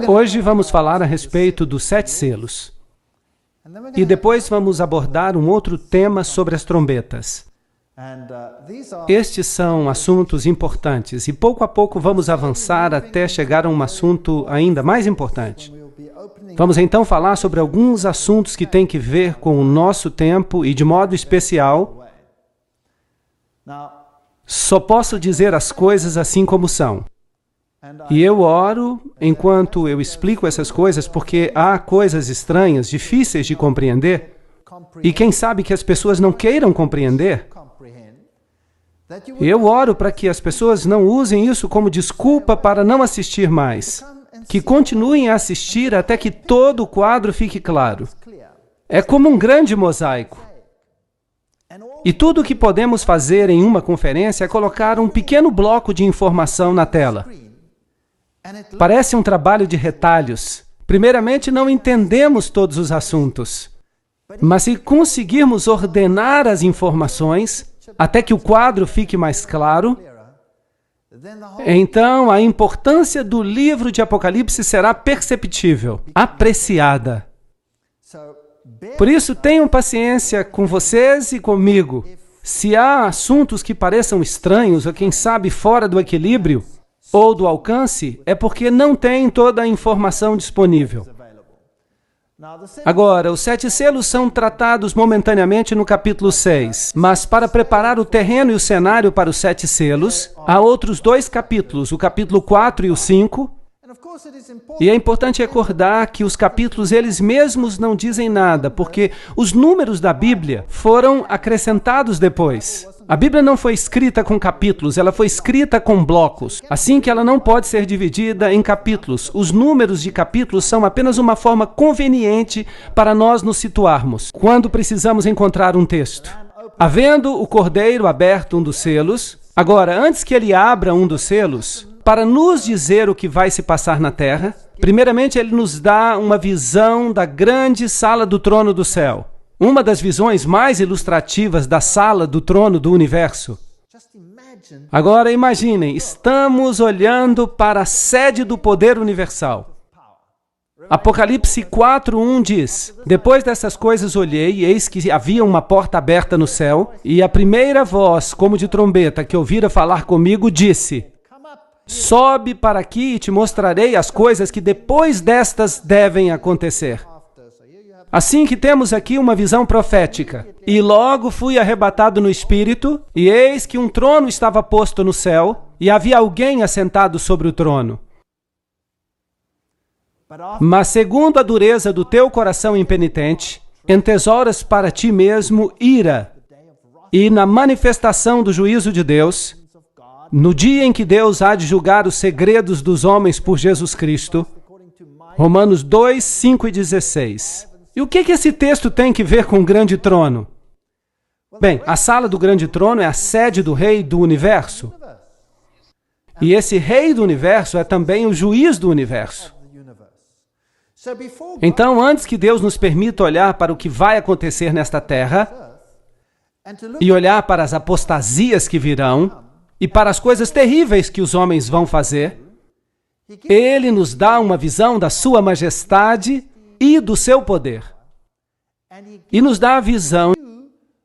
Hoje vamos falar a respeito dos 7 selos. E depois vamos abordar um outro tema sobre as trombetas. Estes são assuntos importantes e pouco a pouco vamos avançar até chegar a um assunto ainda mais importante. Vamos então falar sobre alguns assuntos que têm que ver com o nosso tempo e de modo especial, só posso dizer as coisas assim como são. E eu oro enquanto eu explico essas coisas porque há coisas estranhas, difíceis de compreender, e quem sabe que as pessoas não queiram compreender. Eu oro para que as pessoas não usem isso como desculpa para não assistir mais, que continuem a assistir até que todo o quadro fique claro. É como um grande mosaico. E tudo o que podemos fazer em uma conferência é colocar um pequeno bloco de informação na tela. Parece um trabalho de retalhos. Primeiramente, não entendemos todos os assuntos. Mas se conseguirmos ordenar as informações até que o quadro fique mais claro, então a importância do livro de Apocalipse será perceptível, apreciada. Por isso, tenham paciência com vocês e comigo. Se há assuntos que pareçam estranhos ou, quem sabe, fora do equilíbrio ou do alcance, é porque não tem toda a informação disponível. Agora, os 7 selos são tratados momentaneamente no capítulo 6, mas para preparar o terreno e o cenário para os 7 selos, há outros 2 capítulos, o capítulo 4 e o 5, e é importante recordar que os capítulos eles mesmos não dizem nada, porque os números da Bíblia foram acrescentados depois. A Bíblia não foi escrita com capítulos, ela foi escrita com blocos. Assim que ela não pode ser dividida em capítulos. Os números de capítulos são apenas uma forma conveniente para nós nos situarmos, quando precisamos encontrar um texto. Havendo o cordeiro aberto um dos selos, agora, antes que ele abra um dos selos, para nos dizer o que vai se passar na terra, primeiramente ele nos dá uma visão da grande sala do trono do céu. Uma das visões mais ilustrativas da sala do trono do universo. Agora imaginem, estamos olhando para a sede do poder universal. Apocalipse 4:1 diz: Depois dessas coisas olhei, e eis que havia uma porta aberta no céu, e a primeira voz, como de trombeta, que ouvira falar comigo, disse: Sobe para aqui e te mostrarei as coisas que depois destas devem acontecer. Assim que temos aqui uma visão profética. E logo fui arrebatado no Espírito, e eis que um trono estava posto no céu, e havia alguém assentado sobre o trono. Mas segundo a dureza do teu coração impenitente, entesouras para ti mesmo ira, e na manifestação do juízo de Deus, no dia em que Deus há de julgar os segredos dos homens por Jesus Cristo, Romanos 2, 5 e 16. E o que esse texto tem que ver com o grande trono? Bem, a sala do grande trono é a sede do rei do universo. E esse rei do universo é também o juiz do universo. Então, antes que Deus nos permita olhar para o que vai acontecer nesta terra, e olhar para as apostasias que virão, e para as coisas terríveis que os homens vão fazer, Ele nos dá uma visão da sua majestade e do seu poder. E nos dá a visão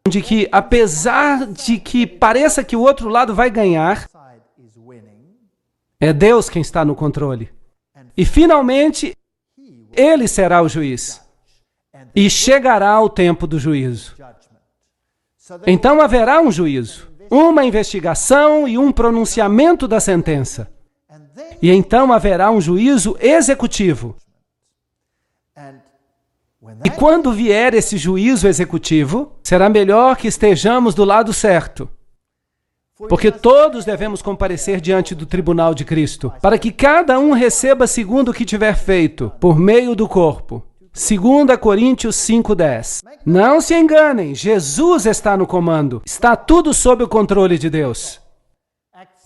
de que, apesar de que pareça que o outro lado vai ganhar, é Deus quem está no controle. E, finalmente, Ele será o juiz. E chegará o tempo do juízo. Então haverá um juízo, uma investigação e um pronunciamento da sentença. E então haverá um juízo executivo. E quando vier esse juízo executivo, será melhor que estejamos do lado certo. Porque todos devemos comparecer diante do tribunal de Cristo, para que cada um receba segundo o que tiver feito, por meio do corpo. 2 Coríntios 5:10. Não se enganem, Jesus está no comando. Está tudo sob o controle de Deus.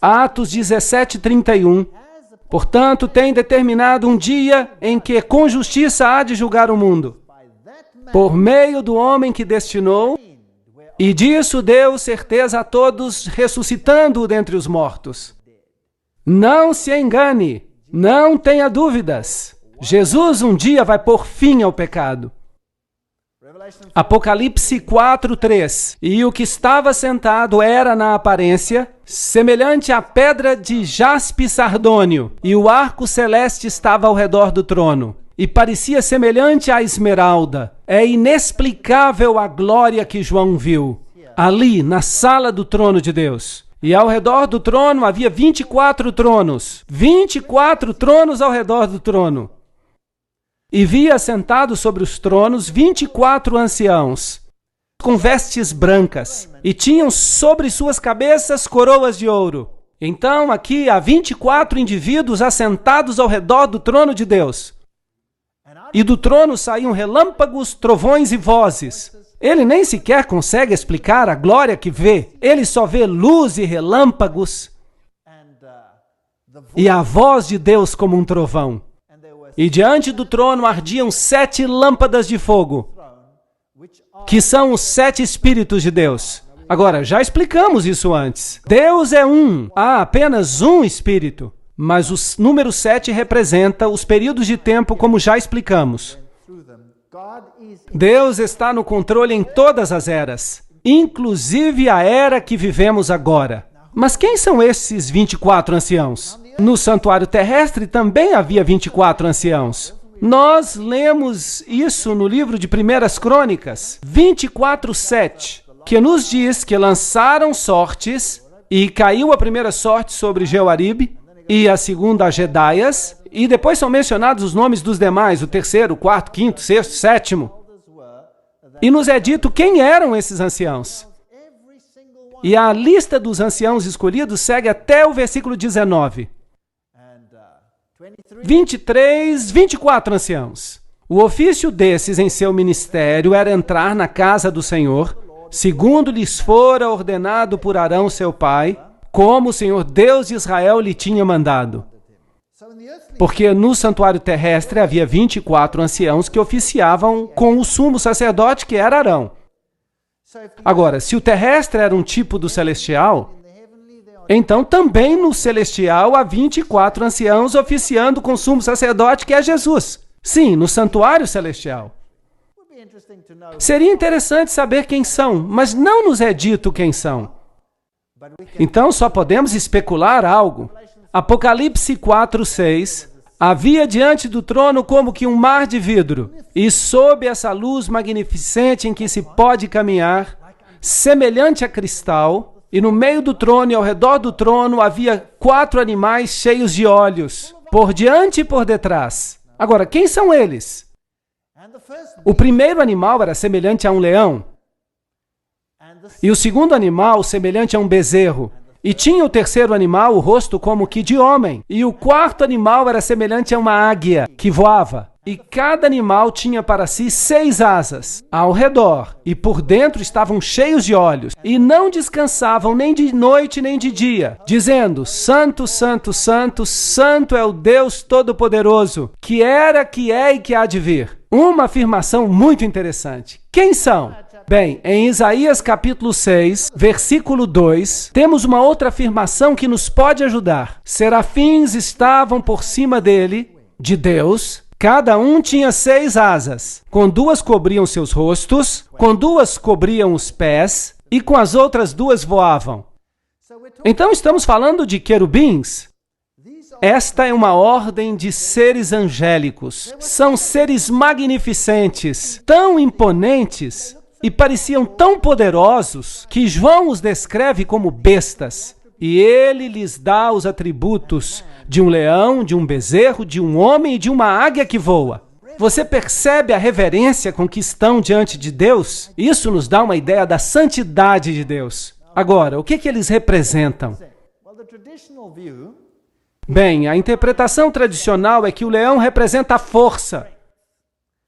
Atos 17:31. Portanto, tem determinado um dia em que com justiça há de julgar o mundo, por meio do homem que destinou, e disso deu certeza a todos, ressuscitando-o dentre os mortos. Não se engane, Não tenha dúvidas. Jesus um dia vai pôr fim ao pecado. Apocalipse 4:3. E o que estava sentado era, na aparência, semelhante à pedra de jaspe sardônio, e o arco celeste estava ao redor do trono, e parecia semelhante à esmeralda. É inexplicável a glória que João viu, ali, na sala do trono de Deus. E ao redor do trono havia 24 tronos. 24 tronos ao redor do trono. E via sentados sobre os tronos 24 anciãos, com vestes brancas, e tinham sobre suas cabeças coroas de ouro. Então aqui há 24 indivíduos assentados ao redor do trono de Deus. E do trono saíam relâmpagos, trovões e vozes. Ele nem sequer consegue explicar a glória que vê. Ele só vê luz e relâmpagos e a voz de Deus como um trovão. E diante do trono ardiam 7 lâmpadas de fogo, que são os 7 Espíritos de Deus. Agora, já explicamos isso antes. Deus é um, há apenas um Espírito. Mas o número 7 representa os períodos de tempo, como já explicamos. Deus está no controle em todas as eras, inclusive a era que vivemos agora. Mas quem são esses 24 anciãos? No santuário terrestre também havia 24 anciãos. Nós lemos isso no livro de 1 Crônicas, 24:7, que nos diz que lançaram sortes, e caiu a primeira sorte sobre Jeoaribe, e a segunda a Jedaias, e depois são mencionados os nomes dos demais, o terceiro, o quarto, quinto, sexto, sétimo. E nos é dito quem eram esses anciãos. E a lista dos anciãos escolhidos segue até o versículo 19. 24 anciãos. O ofício desses em seu ministério era entrar na casa do Senhor, segundo lhes fora ordenado por Arão seu pai, como o Senhor Deus de Israel lhe tinha mandado. Porque no santuário terrestre havia 24 anciãos que oficiavam com o sumo sacerdote, que era Arão. Agora, se o terrestre era um tipo do celestial, então também no celestial há 24 anciãos oficiando com o sumo sacerdote, que é Jesus. Sim, no santuário celestial. Seria interessante saber quem são, mas não nos é dito quem são. Então só podemos especular algo. Apocalipse 4:6. Havia diante do trono como que um mar de vidro, e sob essa luz magnificente em que se pode caminhar, semelhante a cristal, e no meio do trono e ao redor do trono havia 4 animais cheios de olhos, por diante e por detrás. Agora, quem são eles? O primeiro animal era semelhante a um leão, e o segundo animal semelhante a um bezerro. E tinha o terceiro animal o rosto como que de homem. E o quarto animal era semelhante a uma águia que voava. E cada animal tinha para si 6 asas ao redor. E por dentro estavam cheios de olhos. E não descansavam nem de noite nem de dia, dizendo: Santo, Santo, Santo, Santo é o Deus Todo-Poderoso, que era, que é e que há de vir. Uma afirmação muito interessante. Quem são? Bem, em Isaías capítulo 6, versículo 2, temos uma outra afirmação que nos pode ajudar. Serafins estavam por cima dele, de Deus, cada um tinha 6 asas. Com 2 cobriam seus rostos, com 2 cobriam os pés, e com as outras 2 voavam. Então estamos falando de querubins. Esta é uma ordem de seres angélicos. São seres magnificentes, tão imponentes, e pareciam tão poderosos que João os descreve como bestas. E ele lhes dá os atributos de um leão, de um bezerro, de um homem e de uma águia que voa. Você percebe a reverência com que estão diante de Deus? Isso nos dá uma ideia da santidade de Deus. Agora, o que eles representam? Bem, a interpretação tradicional é que o leão representa a força.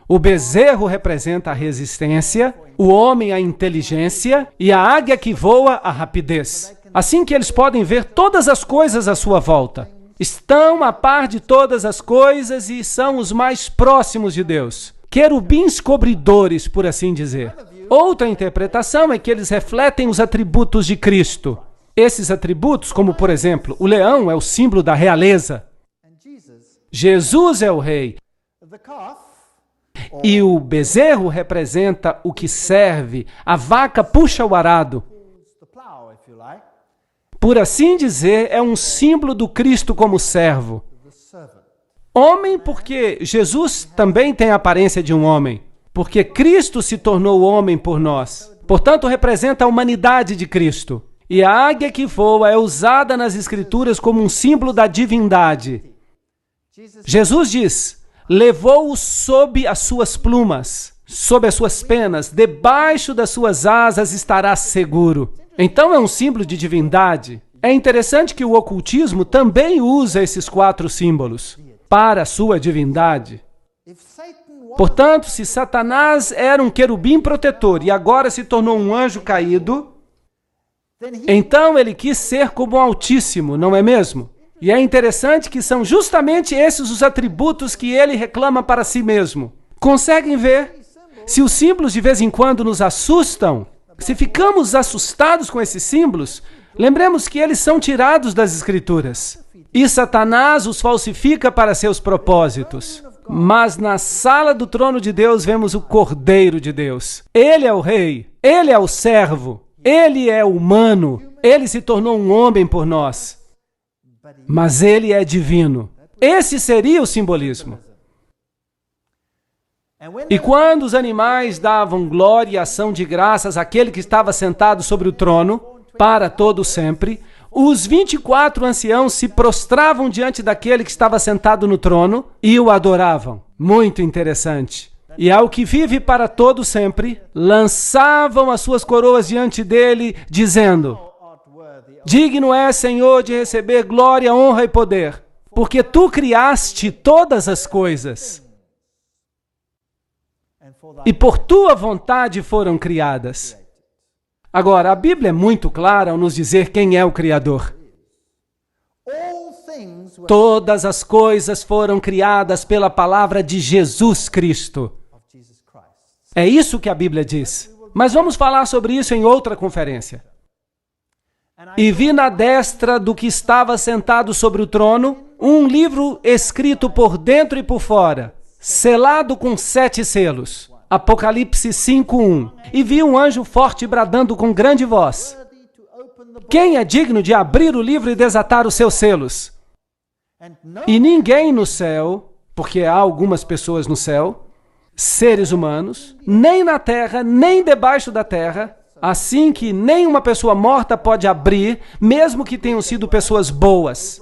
O bezerro representa a resistência, o homem a inteligência e a águia que voa a rapidez. Assim que eles podem ver todas as coisas à sua volta. Estão a par de todas as coisas e são os mais próximos de Deus. Querubins cobridores, por assim dizer. Outra interpretação é que eles refletem os atributos de Cristo. Esses atributos, como por exemplo, o leão é o símbolo da realeza. Jesus é o rei. E o bezerro representa o que serve. A vaca puxa o arado. Por assim dizer, é um símbolo do Cristo como servo. Homem, porque Jesus também tem a aparência de um homem. Porque Cristo se tornou homem por nós. Portanto, representa a humanidade de Cristo. E a águia que voa é usada nas Escrituras como um símbolo da divindade. Jesus diz: levou-o sob as suas plumas, sob as suas penas, debaixo das suas asas estará seguro. Então é um símbolo de divindade. É interessante que o ocultismo também usa esses 4 símbolos para a sua divindade. Portanto, se Satanás era um querubim protetor e agora se tornou um anjo caído, então ele quis ser como o Altíssimo, não é mesmo? E é interessante que são justamente esses os atributos que ele reclama para si mesmo. Conseguem ver? Se os símbolos de vez em quando nos assustam, se ficamos assustados com esses símbolos, lembremos que eles são tirados das Escrituras. E Satanás os falsifica para seus propósitos. Mas na sala do trono de Deus vemos o Cordeiro de Deus. Ele é o rei, ele é o servo, ele é humano, ele se tornou um homem por nós. Mas ele é divino. Esse seria o simbolismo. E quando os animais davam glória e ação de graças àquele que estava sentado sobre o trono, para todo sempre, os 24 anciãos se prostravam diante daquele que estava sentado no trono e o adoravam. Muito interessante. E ao que vive para todo sempre, lançavam as suas coroas diante dele, dizendo: digno é, Senhor, de receber glória, honra e poder, porque tu criaste todas as coisas, e por tua vontade foram criadas. Agora, a Bíblia é muito clara ao nos dizer quem é o Criador. Todas as coisas foram criadas pela palavra de Jesus Cristo. É isso que a Bíblia diz. Mas vamos falar sobre isso em outra conferência. E vi na destra do que estava sentado sobre o trono um livro escrito por dentro e por fora, selado com 7 selos. Apocalipse 5:1. E vi um anjo forte bradando com grande voz: quem é digno de abrir o livro e desatar os seus selos? E ninguém no céu, porque há algumas pessoas no céu, seres humanos, nem na terra, nem debaixo da terra, assim que nenhuma pessoa morta pode abrir, mesmo que tenham sido pessoas boas,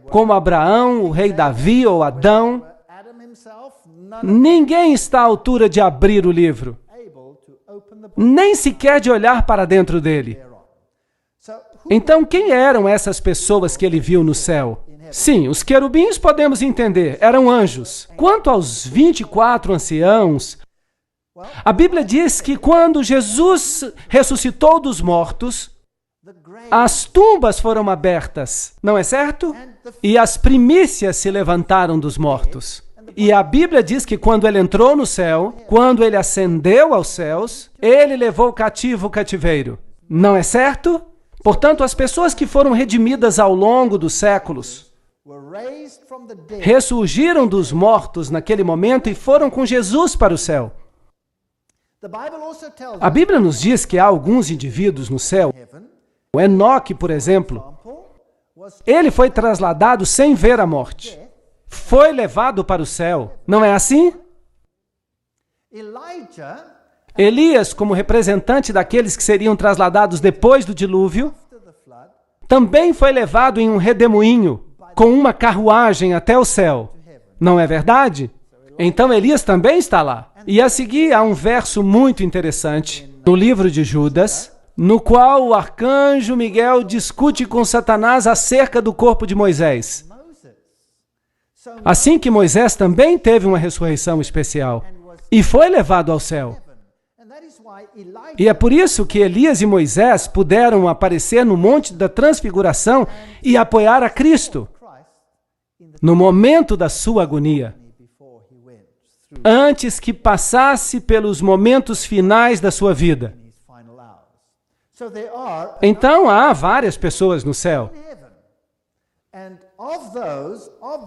como Abraão, o rei Davi ou Adão. Ninguém está à altura de abrir o livro, nem sequer de olhar para dentro dele. Então, quem eram essas pessoas que ele viu no céu? Sim, os querubins podemos entender, eram anjos. Quanto aos 24 anciãos, a Bíblia diz que quando Jesus ressuscitou dos mortos, as tumbas foram abertas, não é certo? E as primícias se levantaram dos mortos. E a Bíblia diz que quando ele entrou no céu, quando ele ascendeu aos céus, ele levou cativo o cativeiro. Não é certo? Portanto, as pessoas que foram redimidas ao longo dos séculos ressurgiram dos mortos naquele momento e foram com Jesus para o céu. A Bíblia nos diz que há alguns indivíduos no céu. O Enoque, por exemplo, ele foi trasladado sem ver a morte. Foi levado para o céu. Não é assim? Elias, como representante daqueles que seriam trasladados depois do dilúvio, também foi levado em um redemoinho, com uma carruagem até o céu. Não é verdade? Então Elias também está lá. E a seguir há um verso muito interessante no livro de Judas, no qual o arcanjo Miguel discute com Satanás acerca do corpo de Moisés. Assim que Moisés também teve uma ressurreição especial e foi levado ao céu. E é por isso que Elias e Moisés puderam aparecer no Monte da Transfiguração e apoiar a Cristo no momento da sua agonia, antes que passasse pelos momentos finais da sua vida. Então há várias pessoas no céu.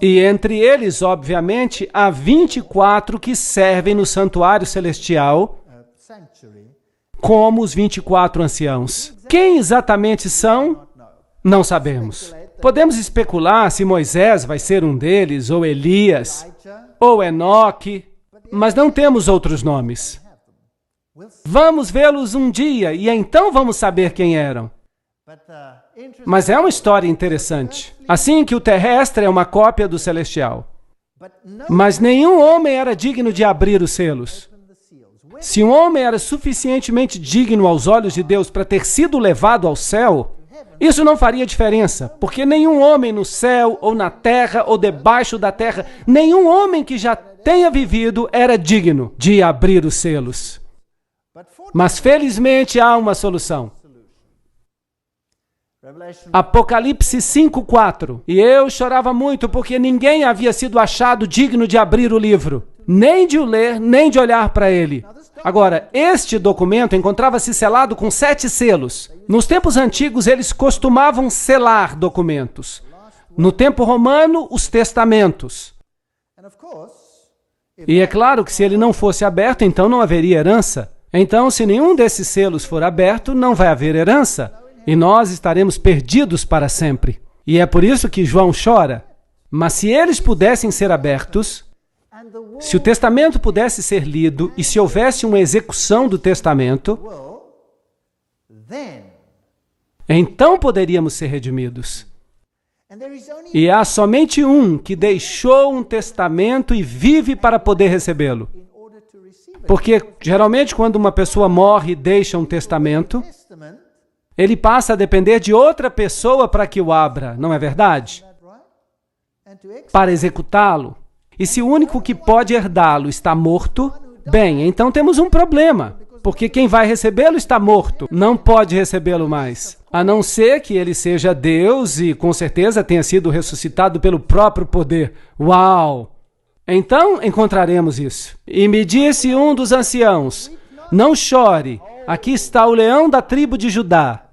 E entre eles, obviamente, há 24 que servem no santuário celestial como os 24 anciãos. Quem exatamente são? Não sabemos. Podemos especular se Moisés vai ser um deles, ou Elias, ou Enoque, mas não temos outros nomes. Vamos vê-los um dia e então vamos saber quem eram. Mas é uma história interessante. Assim que o terrestre é uma cópia do celestial. Mas nenhum homem era digno de abrir os selos. Se um homem era suficientemente digno aos olhos de Deus para ter sido levado ao céu, isso não faria diferença, porque nenhum homem no céu, ou na terra, ou debaixo da terra, nenhum homem que já tenha vivido era digno de abrir os selos. Mas felizmente há uma solução. Apocalipse 5:4. E eu chorava muito porque ninguém havia sido achado digno de abrir o livro, nem de o ler, nem de olhar para ele. Agora, este documento encontrava-se selado com 7 selos. Nos tempos antigos, eles costumavam selar documentos. No tempo romano, os testamentos. E é claro que se ele não fosse aberto, então não haveria herança. Então, se nenhum desses selos for aberto, não vai haver herança. E nós estaremos perdidos para sempre. E é por isso que João chora. Mas se eles pudessem ser abertos, se o testamento pudesse ser lido e se houvesse uma execução do testamento, então poderíamos ser redimidos. E há somente um que deixou um testamento e vive para poder recebê-lo. Porque, geralmente, quando uma pessoa morre e deixa um testamento, ele passa a depender de outra pessoa para que o abra, não é verdade? Para executá-lo. E se o único que pode herdá-lo está morto, bem, então temos um problema, porque quem vai recebê-lo está morto, não pode recebê-lo mais. A não ser que ele seja Deus e, com certeza, tenha sido ressuscitado pelo próprio poder. Uau! Então, encontraremos isso. E me disse um dos anciãos, não chore, aqui está o leão da tribo de Judá,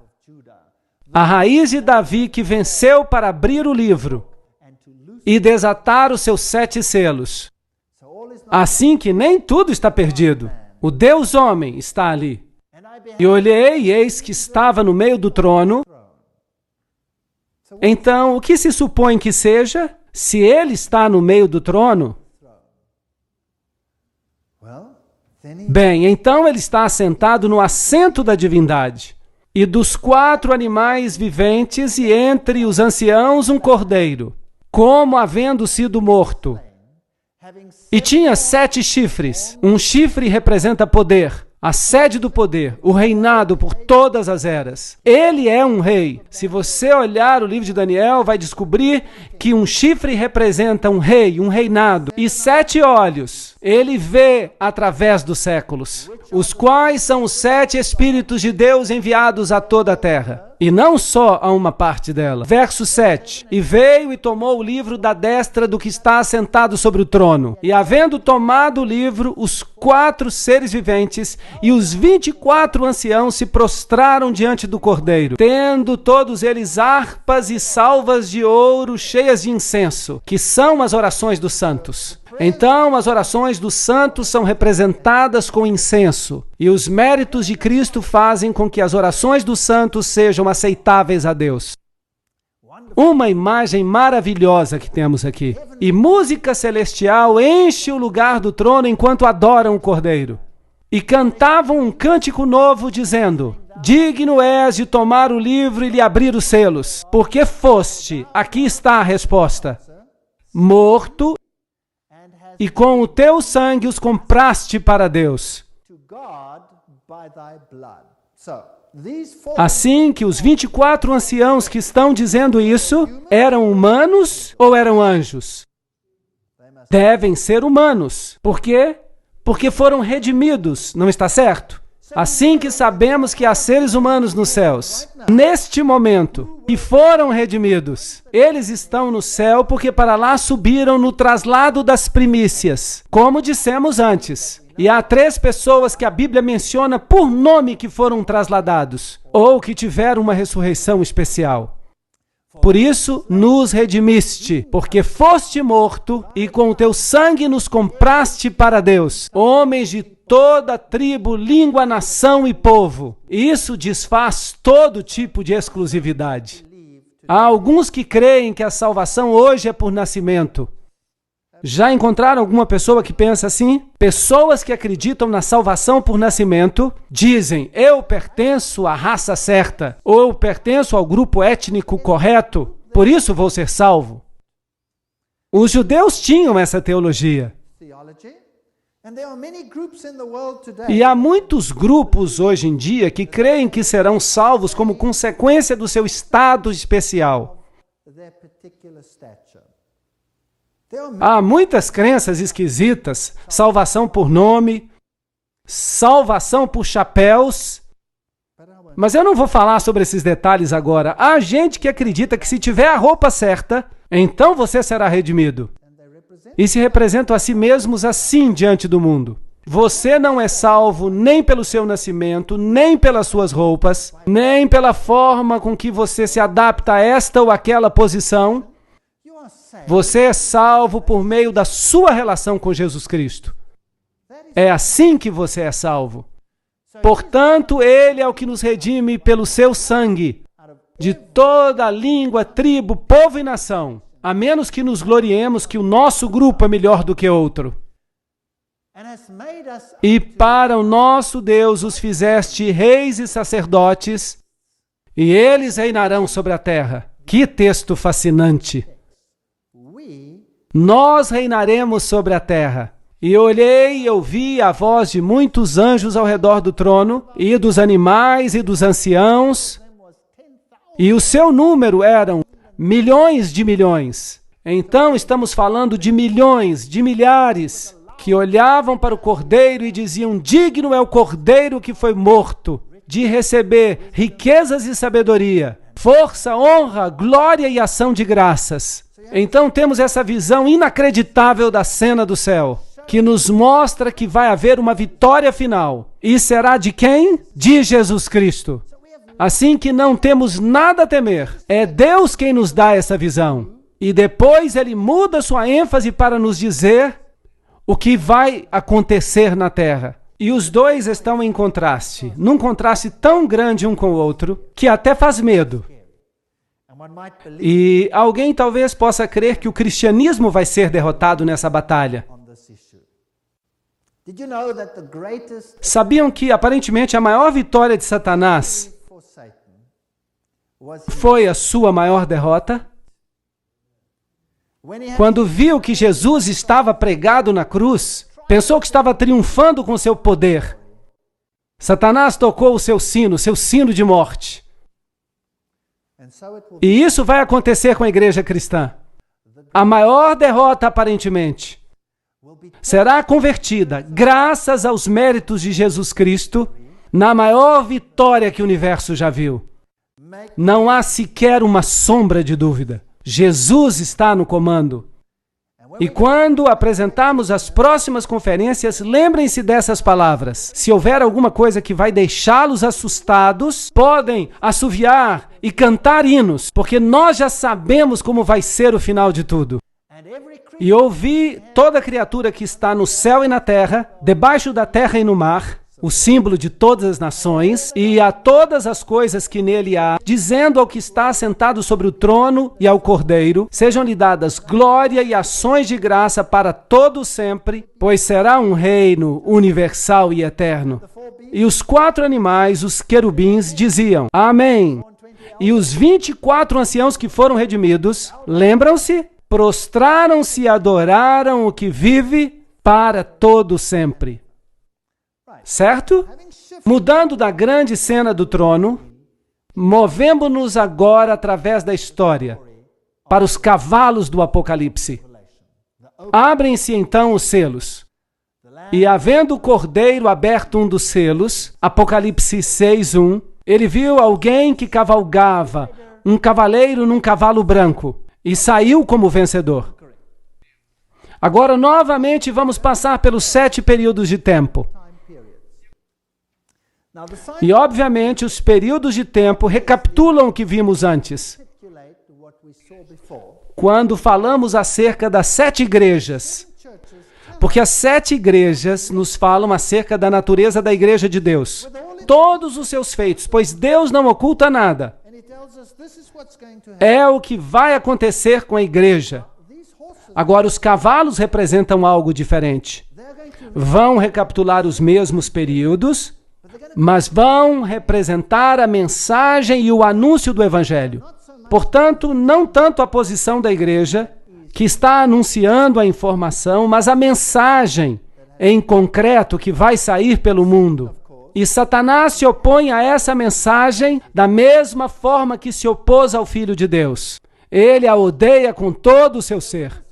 a raiz de Davi que venceu para abrir o livro e desatar os seus 7 selos. Assim que nem tudo está perdido. O Deus homem está ali. E olhei e eis que estava no meio do trono. Então, o que se supõe que seja? Se ele está no meio do trono, bem, então ele está assentado no assento da divindade. E dos 4 animais viventes e entre os anciãos um cordeiro, como havendo sido morto. E tinha 7 chifres. Um chifre representa poder, a sede do poder, o reinado por todas as eras. Ele é um rei. Se você olhar o livro de Daniel, vai descobrir que um chifre representa um rei, um reinado. E 7 olhos, ele vê através dos séculos, os quais são os 7 Espíritos de Deus enviados a toda a terra. E não só a uma parte dela. Verso 7. E veio e tomou o livro da destra do que está assentado sobre o trono. E havendo tomado o livro, os 4 seres viventes e os 24 anciãos se prostraram diante do Cordeiro, tendo todos eles harpas e salvas de ouro cheias de incenso, que são as orações dos santos. Então, as orações dos santos são representadas com incenso, e os méritos de Cristo fazem com que as orações dos santos sejam aceitáveis a Deus. Uma imagem maravilhosa que temos aqui. E música celestial enche o lugar do trono enquanto adoram o Cordeiro. E cantavam um cântico novo, dizendo: digno és de tomar o livro e lhe abrir os selos, porque foste, aqui está a resposta, morto, e com o teu sangue os compraste para Deus. Assim que os 24 anciãos que estão dizendo isso, eram humanos ou eram anjos? Devem ser humanos. Por quê? Porque foram redimidos, não está certo? Assim que sabemos que há seres humanos nos céus, neste momento, e foram redimidos, eles estão no céu porque para lá subiram no traslado das primícias, como dissemos antes. E há 3 pessoas que a Bíblia menciona por nome que foram trasladados, ou que tiveram uma ressurreição especial. Por isso nos redimiste, porque foste morto e com o teu sangue nos compraste para Deus, homens de toda tribo, língua, nação e povo. Isso desfaz todo tipo de exclusividade. Há alguns que creem que a salvação hoje é por nascimento. Já encontraram alguma pessoa que pensa assim? Pessoas que acreditam na salvação por nascimento dizem: eu pertenço à raça certa, ou eu pertenço ao grupo étnico correto, por isso vou ser salvo. Os judeus tinham essa teologia. E há muitos grupos hoje em dia que creem que serão salvos como consequência do seu estado especial. Há muitas crenças esquisitas, salvação por nome, salvação por chapéus, mas eu não vou falar sobre esses detalhes agora. Há gente que acredita que se tiver a roupa certa, então você será redimido. E se representam a si mesmos assim diante do mundo. Você não é salvo nem pelo seu nascimento, nem pelas suas roupas, nem pela forma com que você se adapta a esta ou aquela posição. Você é salvo por meio da sua relação com Jesus Cristo. É assim que você é salvo. Portanto, Ele é o que nos redime pelo seu sangue, de toda língua, tribo, povo e nação, a menos que nos gloriemos que o nosso grupo é melhor do que outro. E para o nosso Deus os fizeste reis e sacerdotes, e eles reinarão sobre a terra. Que texto fascinante! Nós reinaremos sobre a terra. E olhei e ouvi a voz de muitos anjos ao redor do trono, e dos animais e dos anciãos, e o seu número eram milhões de milhões. Então estamos falando de milhões, de milhares, que olhavam para o Cordeiro e diziam: digno é o Cordeiro que foi morto, de receber riquezas e sabedoria, força, honra, glória e ação de graças. Então temos essa visão inacreditável da cena do céu, que nos mostra que vai haver uma vitória final. E será de quem? De Jesus Cristo. Assim que não temos nada a temer. É Deus quem nos dá essa visão. E depois Ele muda sua ênfase para nos dizer o que vai acontecer na terra. E os dois estão em contraste, num contraste tão grande um com o outro, que até faz medo. E alguém talvez possa crer que o cristianismo vai ser derrotado nessa batalha. Sabiam que, aparentemente, a maior vitória de Satanás foi a sua maior derrota? Quando viu que Jesus estava pregado na cruz, pensou que estava triunfando com seu poder. Satanás tocou o seu sino de morte. E isso vai acontecer com a igreja cristã. A maior derrota, aparentemente, será convertida, graças aos méritos de Jesus Cristo, na maior vitória que o universo já viu. Não há sequer uma sombra de dúvida. Jesus está no comando. E quando apresentarmos as próximas conferências, lembrem-se dessas palavras. Se houver alguma coisa que vai deixá-los assustados, podem assoviar e cantar hinos, porque nós já sabemos como vai ser o final de tudo. E ouvi toda criatura que está no céu e na terra, debaixo da terra e no mar, o símbolo de todas as nações, e a todas as coisas que nele há, dizendo ao que está sentado sobre o trono e ao Cordeiro, sejam-lhe dadas glória e ações de graça para todo sempre, pois será um reino universal e eterno. E os 4 animais, os querubins, diziam: Amém. E os 24 anciãos que foram redimidos, lembram-se? Prostraram-se e adoraram o que vive para todo sempre. Certo? Mudando da grande cena do trono, movemos-nos agora através da história para os cavalos do Apocalipse. Abrem-se então os selos. E havendo o Cordeiro aberto um dos selos, Apocalipse 6:1, ele viu alguém que cavalgava, um cavaleiro num cavalo branco, e saiu como vencedor. Agora, novamente, vamos passar pelos 7 períodos de tempo. E, obviamente, os períodos de tempo recapitulam o que vimos antes. quando falamos acerca das 7 igrejas. Porque as 7 igrejas nos falam acerca da natureza da igreja de Deus. Todos os seus feitos, pois Deus não oculta nada. É o que vai acontecer com a igreja. Agora, os cavalos representam algo diferente. Vão recapitular os mesmos períodos, mas vão representar a mensagem e o anúncio do Evangelho. Portanto, não tanto a posição da igreja, que está anunciando a informação, mas a mensagem em concreto que vai sair pelo mundo. E Satanás se opõe a essa mensagem da mesma forma que se opôs ao Filho de Deus. Ele a odeia com todo o seu ser.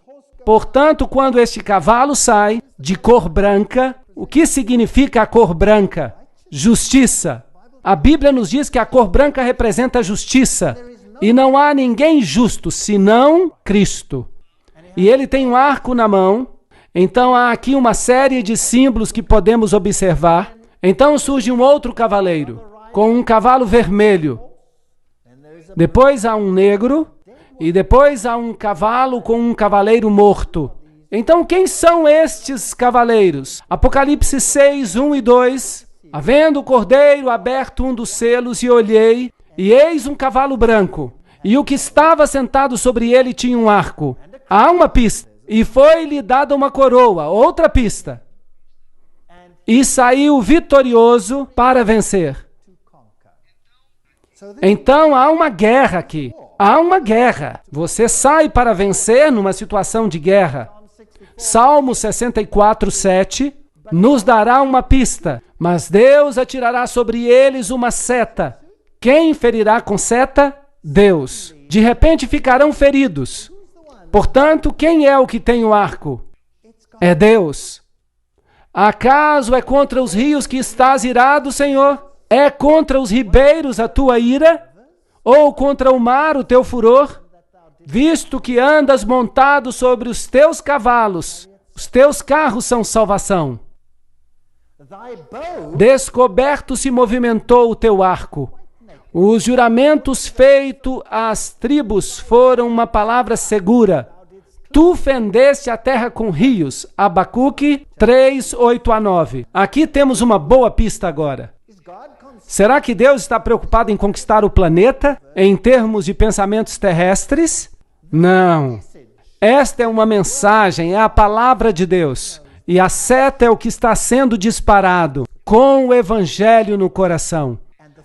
Portanto, quando este cavalo sai de cor branca, o que significa a cor branca? Justiça. A Bíblia nos diz que a cor branca representa a justiça. E não há ninguém justo senão Cristo. E ele tem um arco na mão. Então há aqui uma série de símbolos que podemos observar. Então surge um outro cavaleiro, com um cavalo vermelho. Depois há um negro. E depois há um cavalo com um cavaleiro morto. Então quem são estes cavaleiros? Apocalipse 6, 1 e 2. Havendo o cordeiro aberto um dos selos, e olhei, e eis um cavalo branco. E o que estava sentado sobre ele tinha um arco. Há uma pista. E foi-lhe dada uma coroa, outra pista. E saiu vitorioso para vencer. Então há uma guerra aqui. Há uma guerra. Você sai para vencer numa situação de guerra. Salmo 64, 7 nos dará uma pista. Mas Deus atirará sobre eles uma seta. Quem ferirá com seta? Deus. De repente ficarão feridos. Portanto, quem é o que tem o arco? É Deus. Acaso é contra os rios que estás irado, Senhor? É contra os ribeiros a tua ira? Ou contra o mar o teu furor? Visto que andas montado sobre os teus cavalos, os teus carros são salvação. Descoberto se movimentou o teu arco. Os juramentos feitos às tribos foram uma palavra segura. Tu fendeste a terra com rios. Abacuque 3, 8 a 9. Aqui temos uma boa pista agora. Será que Deus está preocupado em conquistar o planeta em termos de pensamentos terrestres? Não. Esta é uma mensagem, é a palavra de Deus. E a seta é o que está sendo disparado com o Evangelho no coração.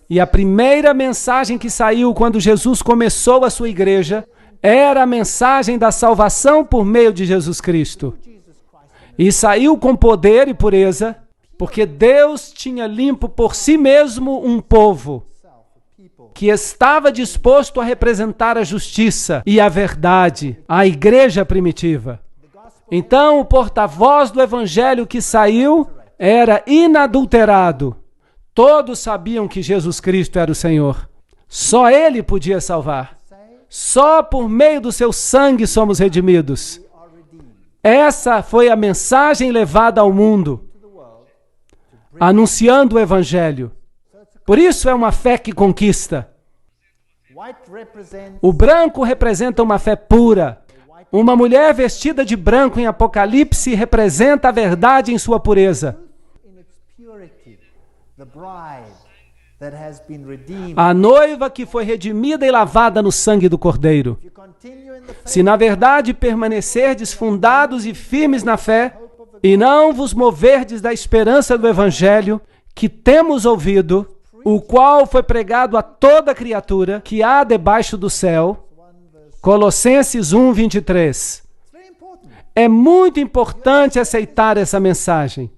E a primeira mensagem que saiu quando Jesus começou a sua igreja era a mensagem da salvação por meio de Jesus Cristo. E saiu com poder e pureza, porque Deus tinha limpo por si mesmo um povo que estava disposto a representar a justiça e a verdade, a igreja primitiva. Então, o porta-voz do Evangelho que saiu era inadulterado. Todos sabiam que Jesus Cristo era o Senhor. Só Ele podia salvar. Só por meio do seu sangue somos redimidos. Essa foi a mensagem levada ao mundo, anunciando o Evangelho. Por isso é uma fé que conquista. O branco representa uma fé pura. Uma mulher vestida de branco em Apocalipse representa a verdade em sua pureza. A noiva que foi redimida e lavada no sangue do Cordeiro. Se na verdade permanecerdes fundados e firmes na fé, e não vos moverdes da esperança do Evangelho, que temos ouvido, o qual foi pregado a toda criatura que há debaixo do céu. Colossenses 1, 23. É muito importante aceitar essa mensagem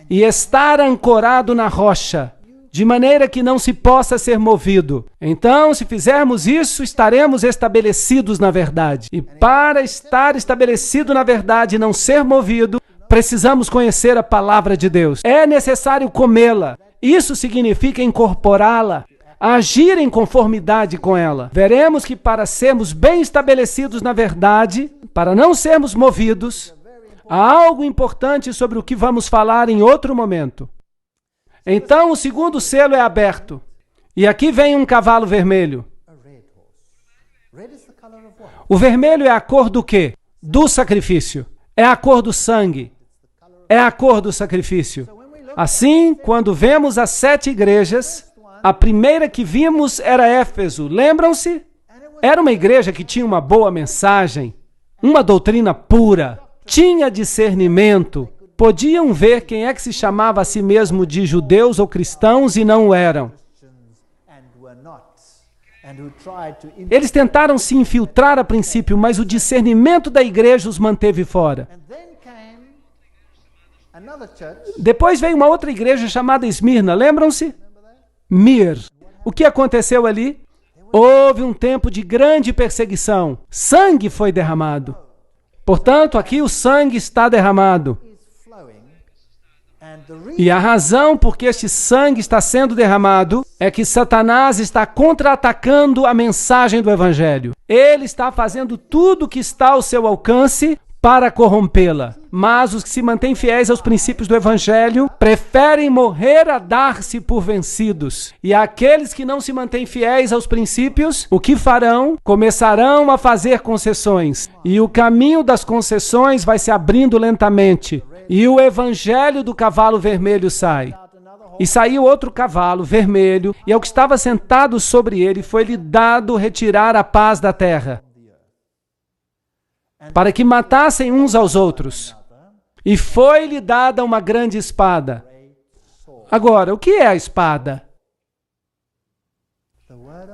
e estar ancorado na rocha, de maneira que não se possa ser movido. Então, se fizermos isso, estaremos estabelecidos na verdade. E para estar estabelecido na verdade e não ser movido, precisamos conhecer a palavra de Deus. É necessário comê-la. Isso significa incorporá-la, agir em conformidade com ela. Veremos que para sermos bem estabelecidos na verdade, para não sermos movidos, há algo importante sobre o que vamos falar em outro momento. Então, o segundo selo é aberto. E aqui vem um cavalo vermelho. O vermelho é a cor do quê? Do sacrifício. É a cor do sangue. É a cor do sacrifício. Assim, quando vemos as 7 igrejas, a primeira que vimos era Éfeso. Lembram-se? Era uma igreja que tinha uma boa mensagem, uma doutrina pura, tinha discernimento, podiam ver quem é que se chamava a si mesmo de judeus ou cristãos e não o eram. Eles tentaram se infiltrar a princípio, mas o discernimento da igreja os manteve fora. Depois veio uma outra igreja chamada Esmirna, lembram-se? Mir. O que aconteceu ali? Houve um tempo de grande perseguição. Sangue foi derramado. Portanto, aqui o sangue está derramado. E a razão por que este sangue está sendo derramado é que Satanás está contra-atacando a mensagem do Evangelho. Ele está fazendo tudo o que está ao seu alcance para corrompê-la. Mas os que se mantêm fiéis aos princípios do Evangelho preferem morrer a dar-se por vencidos. E aqueles que não se mantêm fiéis aos princípios, o que farão? Começarão a fazer concessões. E o caminho das concessões vai se abrindo lentamente. E o Evangelho do cavalo vermelho sai. E saiu outro cavalo vermelho, e ao que estava sentado sobre ele foi-lhe dado retirar a paz da terra, para que matassem uns aos outros. E foi-lhe dada uma grande espada. Agora, o que é a espada?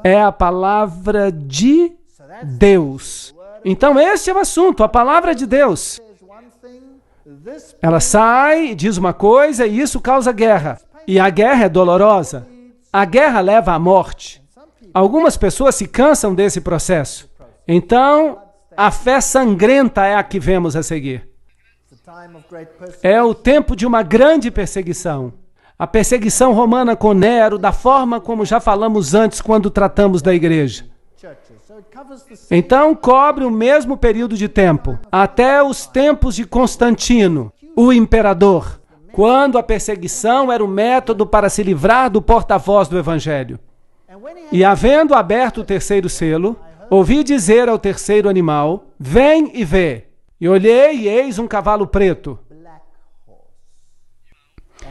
É a palavra de Deus. Então, este é o assunto, a palavra de Deus. Ela sai e diz uma coisa e isso causa guerra. E a guerra é dolorosa. A guerra leva à morte. Algumas pessoas se cansam desse processo. Então, a fé sangrenta é a que vemos a seguir. É o tempo de uma grande perseguição. A perseguição romana com Nero, da forma como já falamos antes quando tratamos da igreja. Então, cobre o mesmo período de tempo, até os tempos de Constantino, o imperador, quando a perseguição era o método para se livrar do porta-voz do Evangelho. E havendo aberto o terceiro selo, ouvi dizer ao terceiro animal, vem e vê. E olhei e eis um cavalo preto.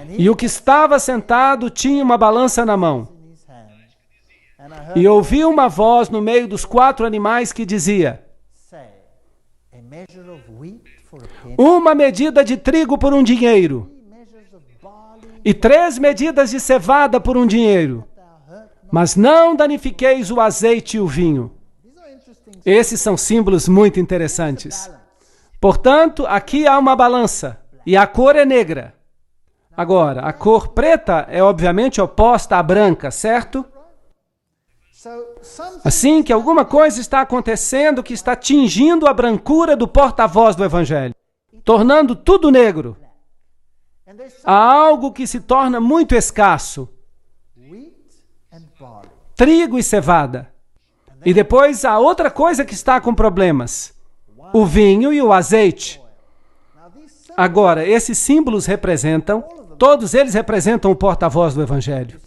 E o que estava sentado tinha uma balança na mão. E ouvi uma voz no meio dos 4 animais que dizia, uma medida de trigo por 1 dinheiro, e 3 medidas de cevada por 1 dinheiro, mas não danifiqueis o azeite e o vinho. Esses são símbolos muito interessantes. Portanto, aqui há uma balança, e a cor é negra. Agora, a cor preta é obviamente oposta à branca, certo? Assim que alguma coisa está acontecendo que está tingindo a brancura do porta-voz do Evangelho, tornando tudo negro. Há algo que se torna muito escasso. Trigo e cevada. E depois há outra coisa que está com problemas. O vinho e o azeite. Agora, esses símbolos representam, todos eles representam o porta-voz do Evangelho.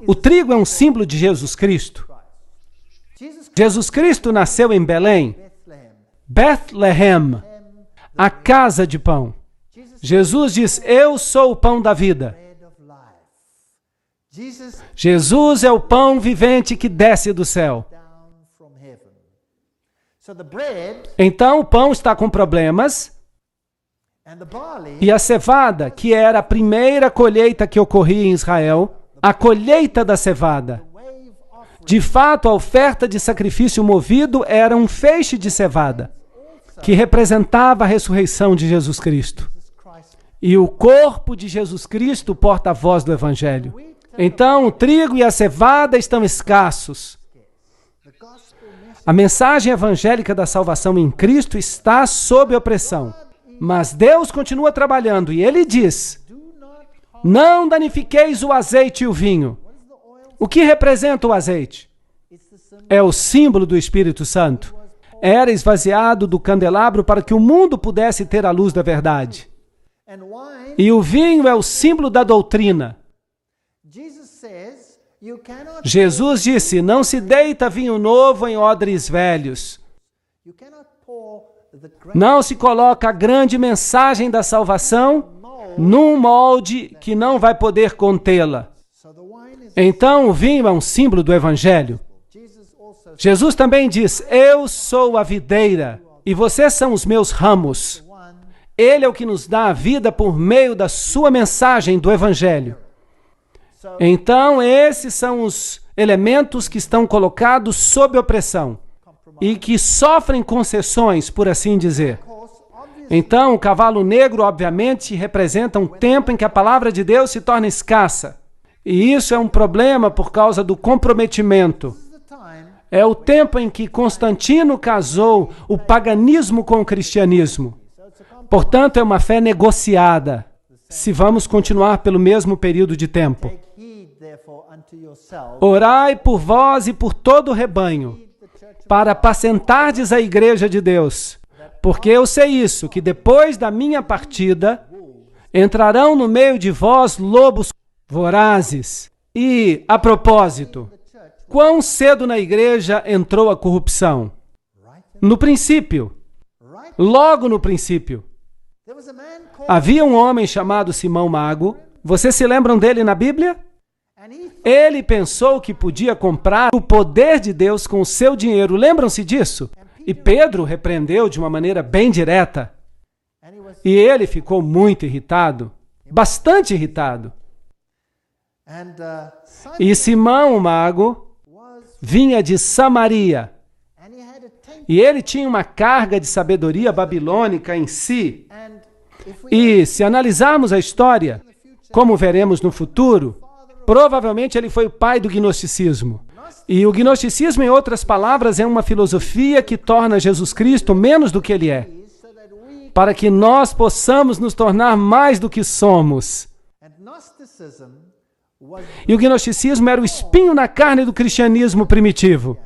O trigo é um símbolo de Jesus Cristo. Jesus Cristo nasceu em Belém, Bethlehem, a casa de pão. Jesus diz, eu sou o pão da vida. Jesus é o pão vivente que desce do céu. Então o pão está com problemas e a cevada, que era a primeira colheita que ocorria em Israel, a colheita da cevada. De fato, a oferta de sacrifício movido era um feixe de cevada, que representava a ressurreição de Jesus Cristo. E o corpo de Jesus Cristo porta a voz do Evangelho. Então, o trigo e a cevada estão escassos. A mensagem evangélica da salvação em Cristo está sob opressão. Mas Deus continua trabalhando e Ele diz, não danifiqueis o azeite e o vinho. O que representa o azeite? É o símbolo do Espírito Santo. Era esvaziado do candelabro para que o mundo pudesse ter a luz da verdade. E o vinho é o símbolo da doutrina. Jesus disse, não se deita vinho novo em odres velhos. Não se coloca a grande mensagem da salvação num molde que não vai poder contê-la. Então, o vinho é um símbolo do Evangelho. Jesus também diz, eu sou a videira e vocês são os meus ramos. Ele é o que nos dá a vida por meio da sua mensagem do Evangelho. Então, esses são os elementos que estão colocados sob opressão e que sofrem concessões, por assim dizer. Então, o cavalo negro, obviamente, representa um tempo em que a palavra de Deus se torna escassa. E isso é um problema por causa do comprometimento. É o tempo em que Constantino casou o paganismo com o cristianismo. Portanto, é uma fé negociada, se vamos continuar pelo mesmo período de tempo. Orai por vós e por todo o rebanho, para apacentardes a igreja de Deus. Porque eu sei isso, que depois da minha partida, entrarão no meio de vós lobos vorazes. E, a propósito, quão cedo na igreja entrou a corrupção? No princípio. Logo no princípio. Havia um homem chamado Simão Mago. Vocês se lembram dele na Bíblia? Ele pensou que podia comprar o poder de Deus com o seu dinheiro. Lembram-se disso? E Pedro repreendeu de uma maneira bem direta. E ele ficou muito irritado. Bastante irritado. E Simão, o mago, vinha de Samaria. E ele tinha uma carga de sabedoria babilônica em si. E se analisarmos a história, como veremos no futuro, provavelmente ele foi o pai do gnosticismo. E o gnosticismo, em outras palavras, é uma filosofia que torna Jesus Cristo menos do que ele é, para que nós possamos nos tornar mais do que somos. E o gnosticismo era o espinho na carne do cristianismo primitivo.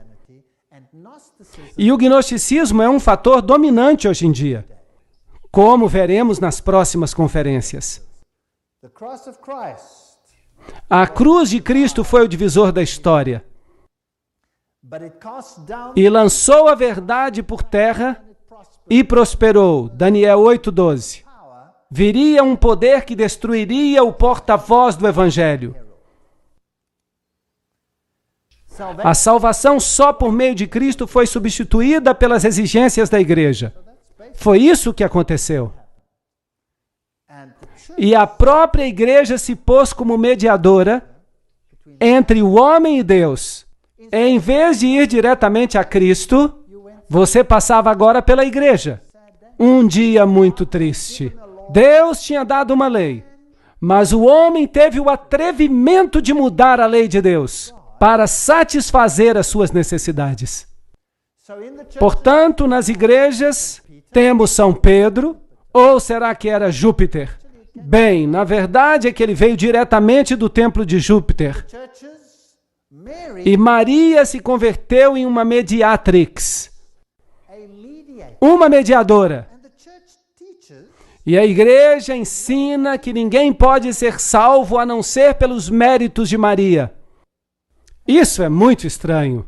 E o gnosticismo é um fator dominante hoje em dia, como veremos nas próximas conferências. A cruz de Cristo foi o divisor da história. E lançou a verdade por terra e prosperou. Daniel 8:12. Viria um poder que destruiria o porta-voz do Evangelho. A salvação só por meio de Cristo foi substituída pelas exigências da igreja. Foi isso que aconteceu. E a própria igreja se pôs como mediadora entre o homem e Deus. Em vez de ir diretamente a Cristo, você passava agora pela igreja. Um dia muito triste. Deus tinha dado uma lei, mas o homem teve o atrevimento de mudar a lei de Deus para satisfazer as suas necessidades. Portanto, nas igrejas, temos São Pedro, ou será que era Júpiter? Bem, na verdade é que ele veio diretamente do templo de Júpiter. E Maria se converteu em uma mediatrix, uma mediadora. E a igreja ensina que ninguém pode ser salvo a não ser pelos méritos de Maria. Isso é muito estranho.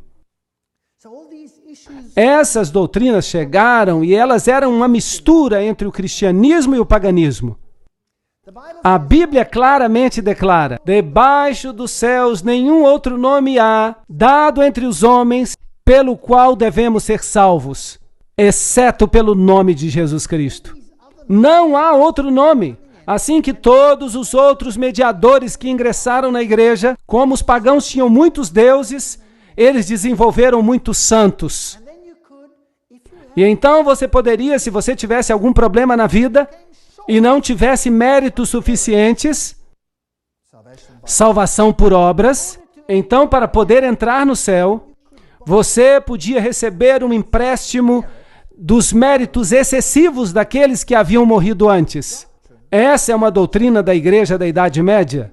Essas doutrinas chegaram e elas eram uma mistura entre o cristianismo e o paganismo. A Bíblia claramente declara: debaixo dos céus nenhum outro nome há, dado entre os homens, pelo qual devemos ser salvos, exceto pelo nome de Jesus Cristo. Não há outro nome. Assim que todos os outros mediadores que ingressaram na igreja, como os pagãos tinham muitos deuses, eles desenvolveram muitos santos. E então você poderia, se você tivesse algum problema na vida e não tivesse méritos suficientes, salvação por obras, então para poder entrar no céu, você podia receber um empréstimo dos méritos excessivos daqueles que haviam morrido antes. Essa é uma doutrina da igreja da Idade Média.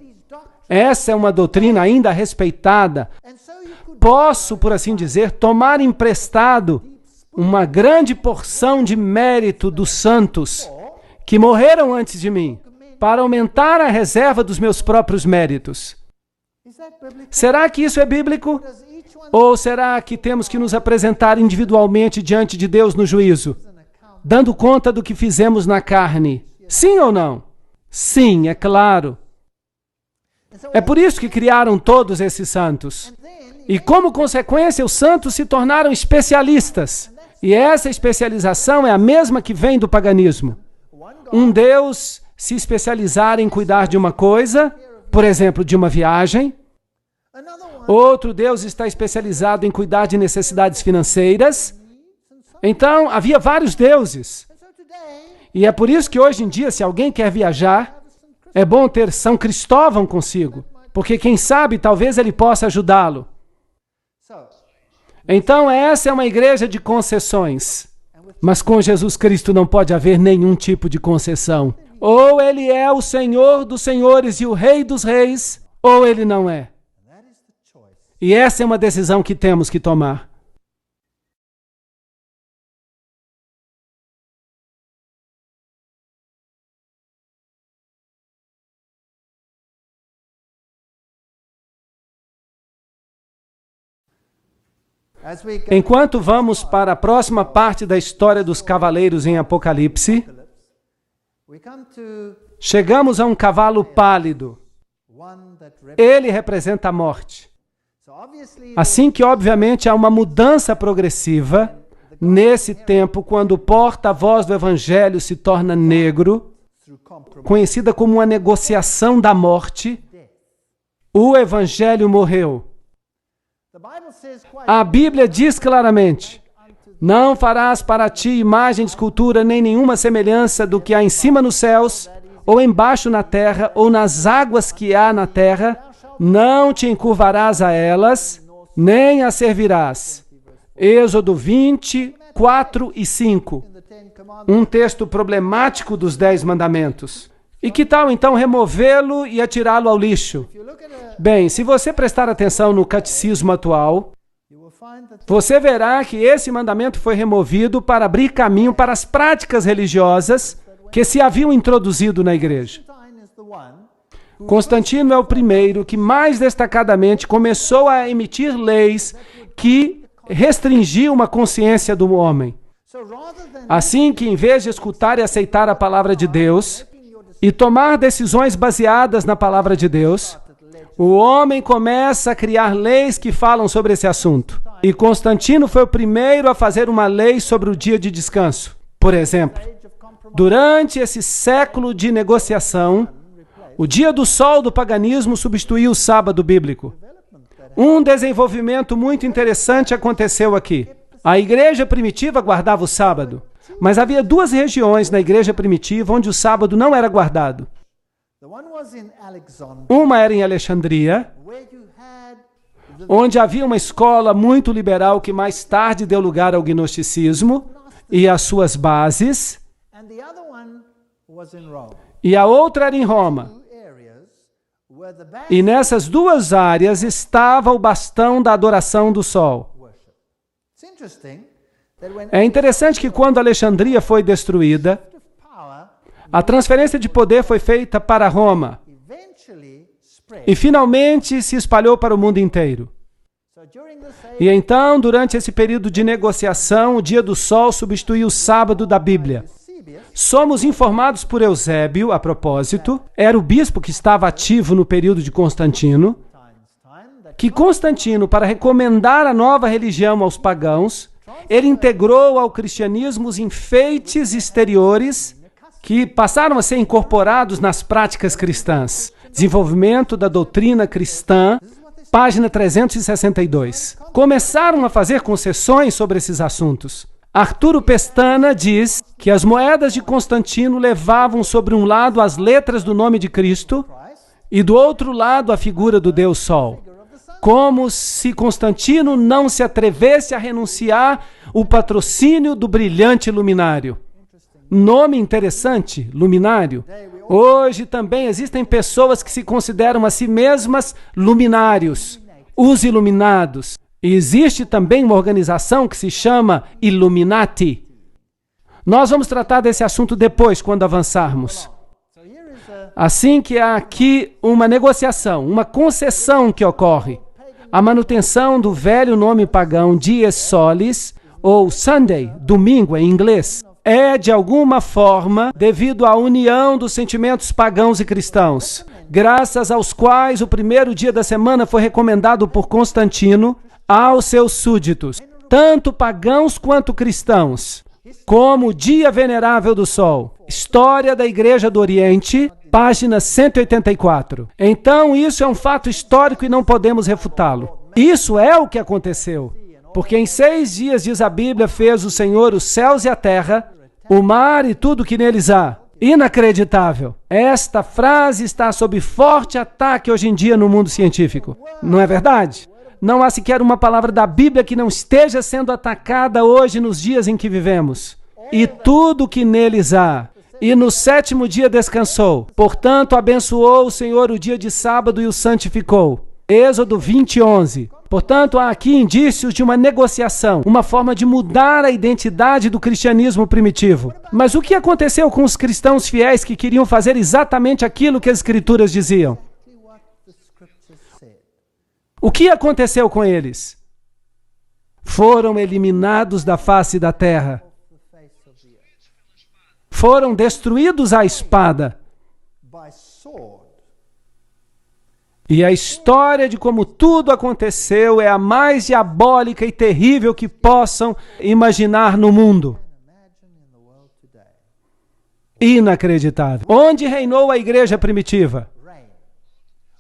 Essa é uma doutrina ainda respeitada. Posso, por assim dizer, tomar emprestado uma grande porção de mérito dos santos que morreram antes de mim, para aumentar a reserva dos meus próprios méritos. Será que isso é bíblico? Ou será que temos que nos apresentar individualmente diante de Deus no juízo, dando conta do que fizemos na carne? Sim ou não? Sim, é claro. É por isso que criaram todos esses santos. E como consequência, os santos se tornaram especialistas. E essa especialização é a mesma que vem do paganismo. Um Deus se especializar em cuidar de uma coisa, por exemplo, de uma viagem. Outro Deus está especializado em cuidar de necessidades financeiras. Então, havia vários deuses. E é por isso que hoje em dia, se alguém quer viajar, é bom ter São Cristóvão consigo, porque quem sabe, talvez ele possa ajudá-lo. Então, essa é uma igreja de concessões. Mas com Jesus Cristo não pode haver nenhum tipo de concessão. Ou ele é o Senhor dos senhores e o Rei dos reis, ou ele não é. E essa é uma decisão que temos que tomar. Enquanto vamos para a próxima parte da história dos cavaleiros em Apocalipse, chegamos a um cavalo pálido. Ele representa a morte. Assim que, obviamente, há uma mudança progressiva nesse tempo, quando o porta-voz do Evangelho se torna negro, conhecida como uma negociação da morte, o Evangelho morreu. A Bíblia diz claramente: não farás para ti imagem de escultura, nem nenhuma semelhança do que há em cima nos céus, ou embaixo na terra, ou nas águas que há na terra. Não te encurvarás a elas, nem as servirás. Êxodo 20, 4 e 5. Um texto problemático dos 10 mandamentos. E que tal então removê-lo e atirá-lo ao lixo? Bem, se você prestar atenção no catecismo atual, você verá que esse mandamento foi removido para abrir caminho para as práticas religiosas que se haviam introduzido na igreja. Constantino é o primeiro que mais destacadamente começou a emitir leis que restringiam a consciência do homem. Assim que, em vez de escutar e aceitar a palavra de Deus e tomar decisões baseadas na palavra de Deus, o homem começa a criar leis que falam sobre esse assunto. E Constantino foi o primeiro a fazer uma lei sobre o dia de descanso. Por exemplo, durante esse século de negociação, o dia do sol do paganismo substituiu o sábado bíblico. Um desenvolvimento muito interessante aconteceu aqui. A igreja primitiva guardava o sábado, mas havia duas regiões na igreja primitiva onde o sábado não era guardado. Uma era em Alexandria, onde havia uma escola muito liberal que mais tarde deu lugar ao gnosticismo e às suas bases, e a outra era em Roma. E nessas duas áreas estava o bastão da adoração do sol. É interessante que quando Alexandria foi destruída, a transferência de poder foi feita para Roma e finalmente se espalhou para o mundo inteiro. E então, durante esse período de negociação, o dia do sol substituiu o sábado da Bíblia. Somos informados por Eusébio, a propósito, era o bispo que estava ativo no período de Constantino, que Constantino, para recomendar a nova religião aos pagãos, ele integrou ao cristianismo os enfeites exteriores que passaram a ser incorporados nas práticas cristãs. Desenvolvimento da doutrina cristã, página 362. Começaram a fazer concessões sobre esses assuntos. Arturo Pestana diz que as moedas de Constantino levavam sobre um lado as letras do nome de Cristo e do outro lado a figura do Deus Sol. Como se Constantino não se atrevesse a renunciar o patrocínio do brilhante luminário. Nome interessante, luminário. Hoje também existem pessoas que se consideram a si mesmas luminários, os iluminados. E existe também uma organização que se chama Illuminati. Nós vamos tratar desse assunto depois, quando avançarmos. Assim que há aqui uma negociação, uma concessão que ocorre. A manutenção do velho nome pagão Dies Solis, ou Sunday, domingo em inglês, é de alguma forma devido à união dos sentimentos pagãos e cristãos, graças aos quais o primeiro dia da semana foi recomendado por Constantino aos seus súditos, tanto pagãos quanto cristãos, como o Dia Venerável do Sol. História da Igreja do Oriente, página 184. Então, isso é um fato histórico e não podemos refutá-lo. Isso é o que aconteceu. Porque em 6 dias, diz a Bíblia, fez o Senhor os céus e a terra, o mar e tudo que neles há. Inacreditável. Esta frase está sob forte ataque hoje em dia no mundo científico. Não é verdade? Não há sequer uma palavra da Bíblia que não esteja sendo atacada hoje nos dias em que vivemos. E tudo que neles há. E no 7º dia descansou. Portanto, abençoou o Senhor o dia de sábado e o santificou. Êxodo 20:11. Portanto, há aqui indícios de uma negociação, uma forma de mudar a identidade do cristianismo primitivo. Mas o que aconteceu com os cristãos fiéis que queriam fazer exatamente aquilo que as Escrituras diziam? O que aconteceu com eles? Foram eliminados da face da terra. Foram destruídos à espada. E a história de como tudo aconteceu é a mais diabólica e terrível que possam imaginar no mundo. Inacreditável. Onde reinou a igreja primitiva?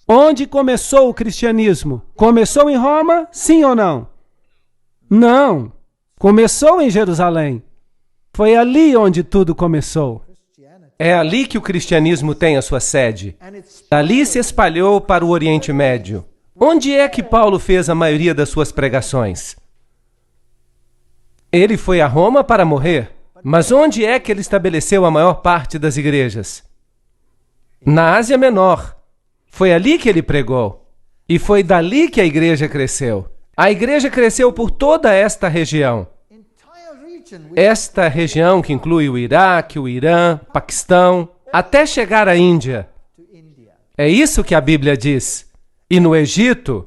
Onde começou o cristianismo? Começou em Roma, sim ou não? Não. Começou em Jerusalém. Foi ali onde tudo começou. É ali que o cristianismo tem a sua sede. Dali se espalhou para o Oriente Médio. Onde é que Paulo fez a maioria das suas pregações? Ele foi a Roma para morrer. Mas onde é que ele estabeleceu a maior parte das igrejas? Na Ásia Menor. Foi ali que ele pregou. E foi dali que a igreja cresceu. A igreja cresceu por toda esta região. Esta região que inclui o Iraque, o Irã, Paquistão, até chegar à Índia. É isso que a Bíblia diz. E no Egito,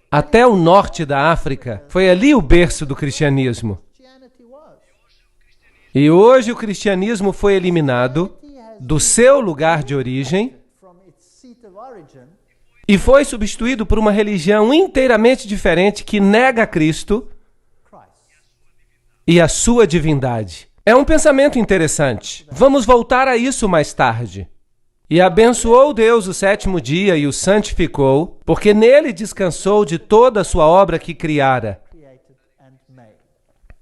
até o norte da África, foi ali o berço do cristianismo. E hoje o cristianismo foi eliminado do seu lugar de origem e foi substituído por uma religião inteiramente diferente que nega Cristo e a sua divindade. É um pensamento interessante. Vamos voltar a isso mais tarde. E abençoou Deus o 7º dia e o santificou, porque nele descansou de toda a sua obra que criara.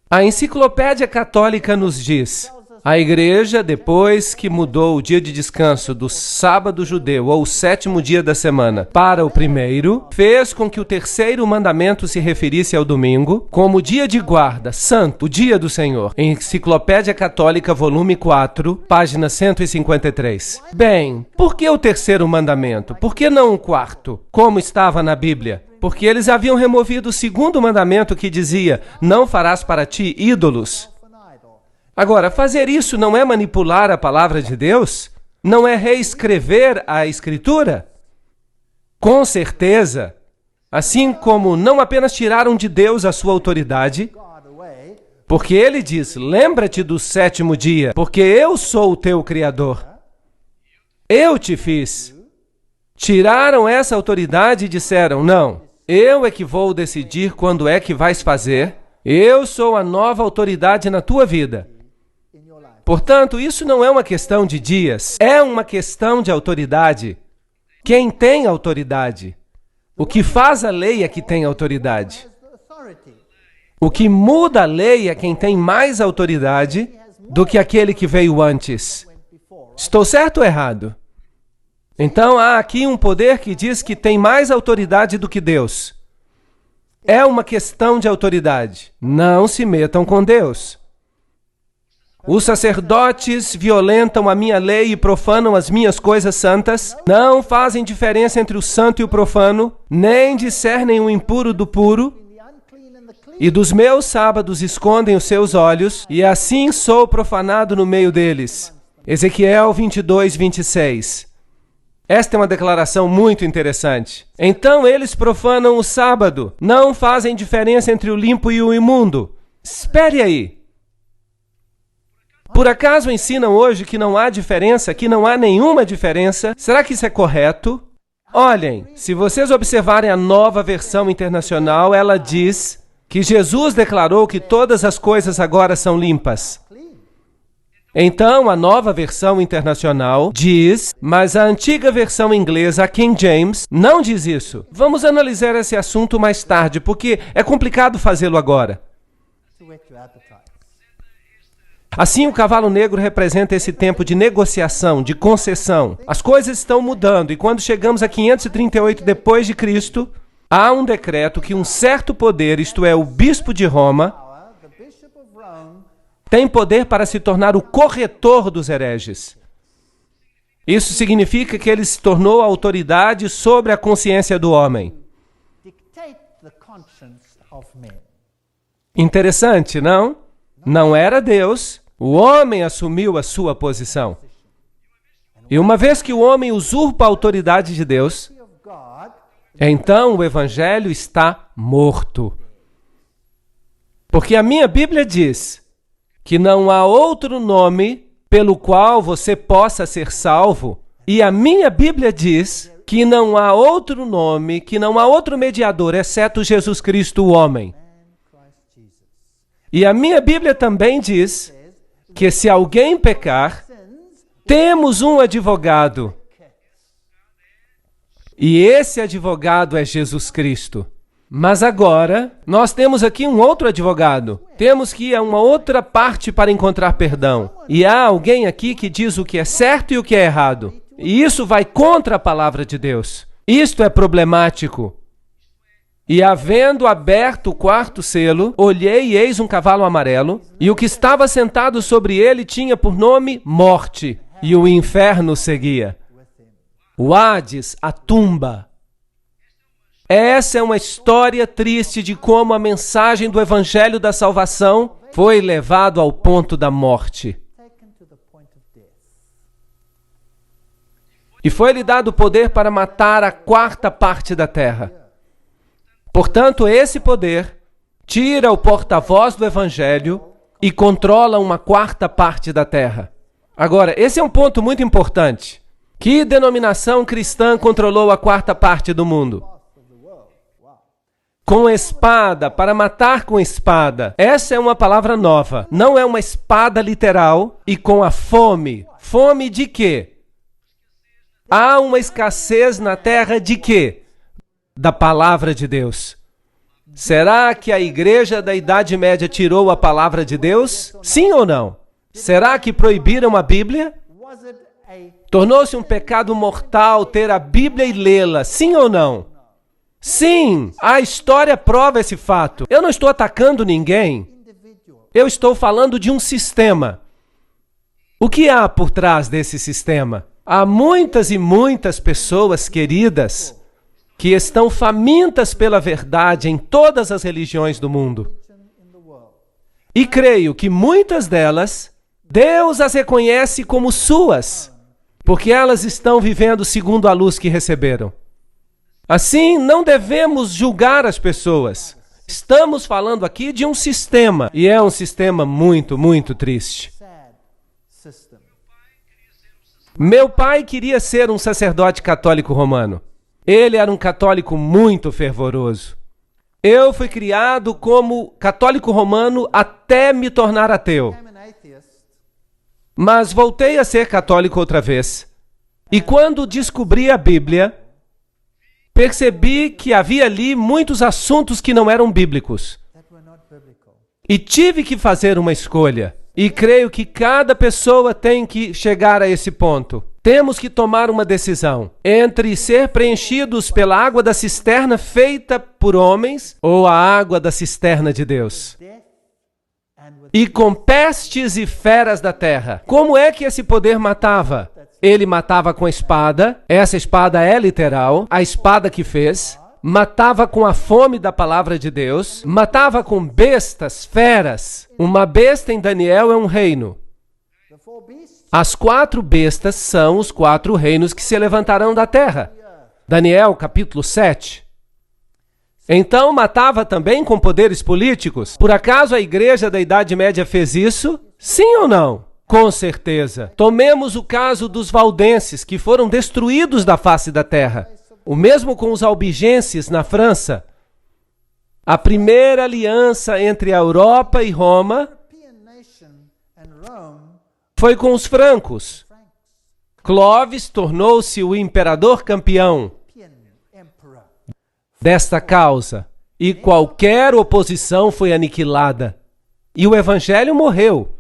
A Enciclopédia Católica nos diz: a igreja, depois que mudou o dia de descanso do sábado judeu, ou o 7º dia da semana, para o primeiro, fez com que o 3º mandamento se referisse ao domingo, como dia de guarda, santo, o dia do Senhor. Enciclopédia Católica, volume 4, página 153. Bem, por que o 3º mandamento? Por que não o 4º, como estava na Bíblia? Porque eles haviam removido o 2º mandamento que dizia: não farás para ti ídolos. Agora, fazer isso não é manipular a palavra de Deus? Não é reescrever a Escritura? Com certeza. Assim como não apenas tiraram de Deus a sua autoridade, porque ele diz: lembra-te do 7º dia, porque eu sou o teu Criador. Eu te fiz. Tiraram essa autoridade e disseram: não, eu é que vou decidir quando é que vais fazer. Eu sou a nova autoridade na tua vida. Portanto, isso não é uma questão de dias, é uma questão de autoridade. Quem tem autoridade? O que faz a lei é que tem autoridade. O que muda a lei é quem tem mais autoridade do que aquele que veio antes. Estou certo ou errado? Então há aqui um poder que diz que tem mais autoridade do que Deus. É uma questão de autoridade. Não se metam com Deus. Os sacerdotes violentam a minha lei e profanam as minhas coisas santas, não fazem diferença entre o santo e o profano, nem discernem o impuro do puro, e dos meus sábados escondem os seus olhos, e assim sou profanado no meio deles. Ezequiel 22, 26. Esta é uma declaração muito interessante. Então eles profanam o sábado, não fazem diferença entre o limpo e o imundo. Espere aí. Por acaso ensinam hoje que não há diferença, que não há nenhuma diferença? Será que isso é correto? Olhem, se vocês observarem a Nova Versão Internacional, ela diz que Jesus declarou que todas as coisas agora são limpas. Então, a Nova Versão Internacional diz, mas a antiga versão inglesa, a King James, não diz isso. Vamos analisar esse assunto mais tarde, porque é complicado fazê-lo agora. Assim, o cavalo negro representa esse tempo de negociação, de concessão. As coisas estão mudando, e quando chegamos a 538 depois de Cristo, há um decreto que um certo poder, isto é, o bispo de Roma, tem poder para se tornar o corretor dos hereges. Isso significa que ele se tornou autoridade sobre a consciência do homem. Interessante, não? Não era Deus, o homem assumiu a sua posição. E uma vez que o homem usurpa a autoridade de Deus, então o evangelho está morto. Porque a minha Bíblia diz que não há outro nome pelo qual você possa ser salvo. E a minha Bíblia diz que não há outro nome, que não há outro mediador, exceto Jesus Cristo, o homem. E a minha Bíblia também diz que se alguém pecar, temos um advogado. E esse advogado é Jesus Cristo. Mas agora, nós temos aqui um outro advogado. Temos que ir a uma outra parte para encontrar perdão. E há alguém aqui que diz o que é certo e o que é errado. E isso vai contra a palavra de Deus. Isto é problemático. E havendo aberto o quarto selo, olhei e eis um cavalo amarelo, e o que estava sentado sobre ele tinha por nome Morte, e o inferno seguia. O Hades, a tumba. Essa é uma história triste de como a mensagem do Evangelho da Salvação foi levado ao ponto da morte. E foi-lhe dado o poder para matar a quarta parte da terra. Portanto, esse poder tira o porta-voz do Evangelho e controla uma quarta parte da terra. Agora, esse é um ponto muito importante. Que denominação cristã controlou a quarta parte do mundo? Com espada, para matar com espada. Essa é uma palavra nova. Não é uma espada literal. E com a fome. Fome de quê? Há uma escassez na terra de quê? Da palavra de Deus. Será que a igreja da Idade Média tirou a palavra de Deus? Sim ou não? Será que proibiram a Bíblia? Tornou-se um pecado mortal ter a Bíblia e lê-la? Sim ou não? Sim, a história prova esse fato. Eu não estou atacando ninguém. Eu estou falando de um sistema. O que há por trás desse sistema? Há muitas e muitas pessoas queridas que estão famintas pela verdade em todas as religiões do mundo. E creio que muitas delas, Deus as reconhece como suas, porque elas estão vivendo segundo a luz que receberam. Assim, não devemos julgar as pessoas. Estamos falando aqui de um sistema, e é um sistema muito, muito triste. Meu pai queria ser um sacerdote católico romano. Ele era um católico muito fervoroso. Eu fui criado como católico romano até me tornar ateu. Mas voltei a ser católico outra vez. E quando descobri a Bíblia, percebi que havia ali muitos assuntos que não eram bíblicos. E tive que fazer uma escolha. E creio que cada pessoa tem que chegar a esse ponto. Temos que tomar uma decisão entre ser preenchidos pela água da cisterna feita por homens ou a água da cisterna de Deus. E com pestes e feras da terra. Como é que esse poder matava? Ele matava com espada, essa espada é literal, a espada que fez. Matava com a fome da palavra de Deus, matava com bestas, feras. Uma besta em Daniel é um reino. As 4 bestas são os 4 reinos que se levantarão da terra. Daniel, capítulo 7. Então matava também com poderes políticos? Por acaso a igreja da Idade Média fez isso? Sim ou não? Com certeza. Tomemos o caso dos valdenses, que foram destruídos da face da terra. O mesmo com os albigenses na França. A primeira aliança entre a Europa e Roma foi com os francos. Clovis tornou-se o imperador campeão desta causa, e qualquer oposição foi aniquilada. E o evangelho morreu.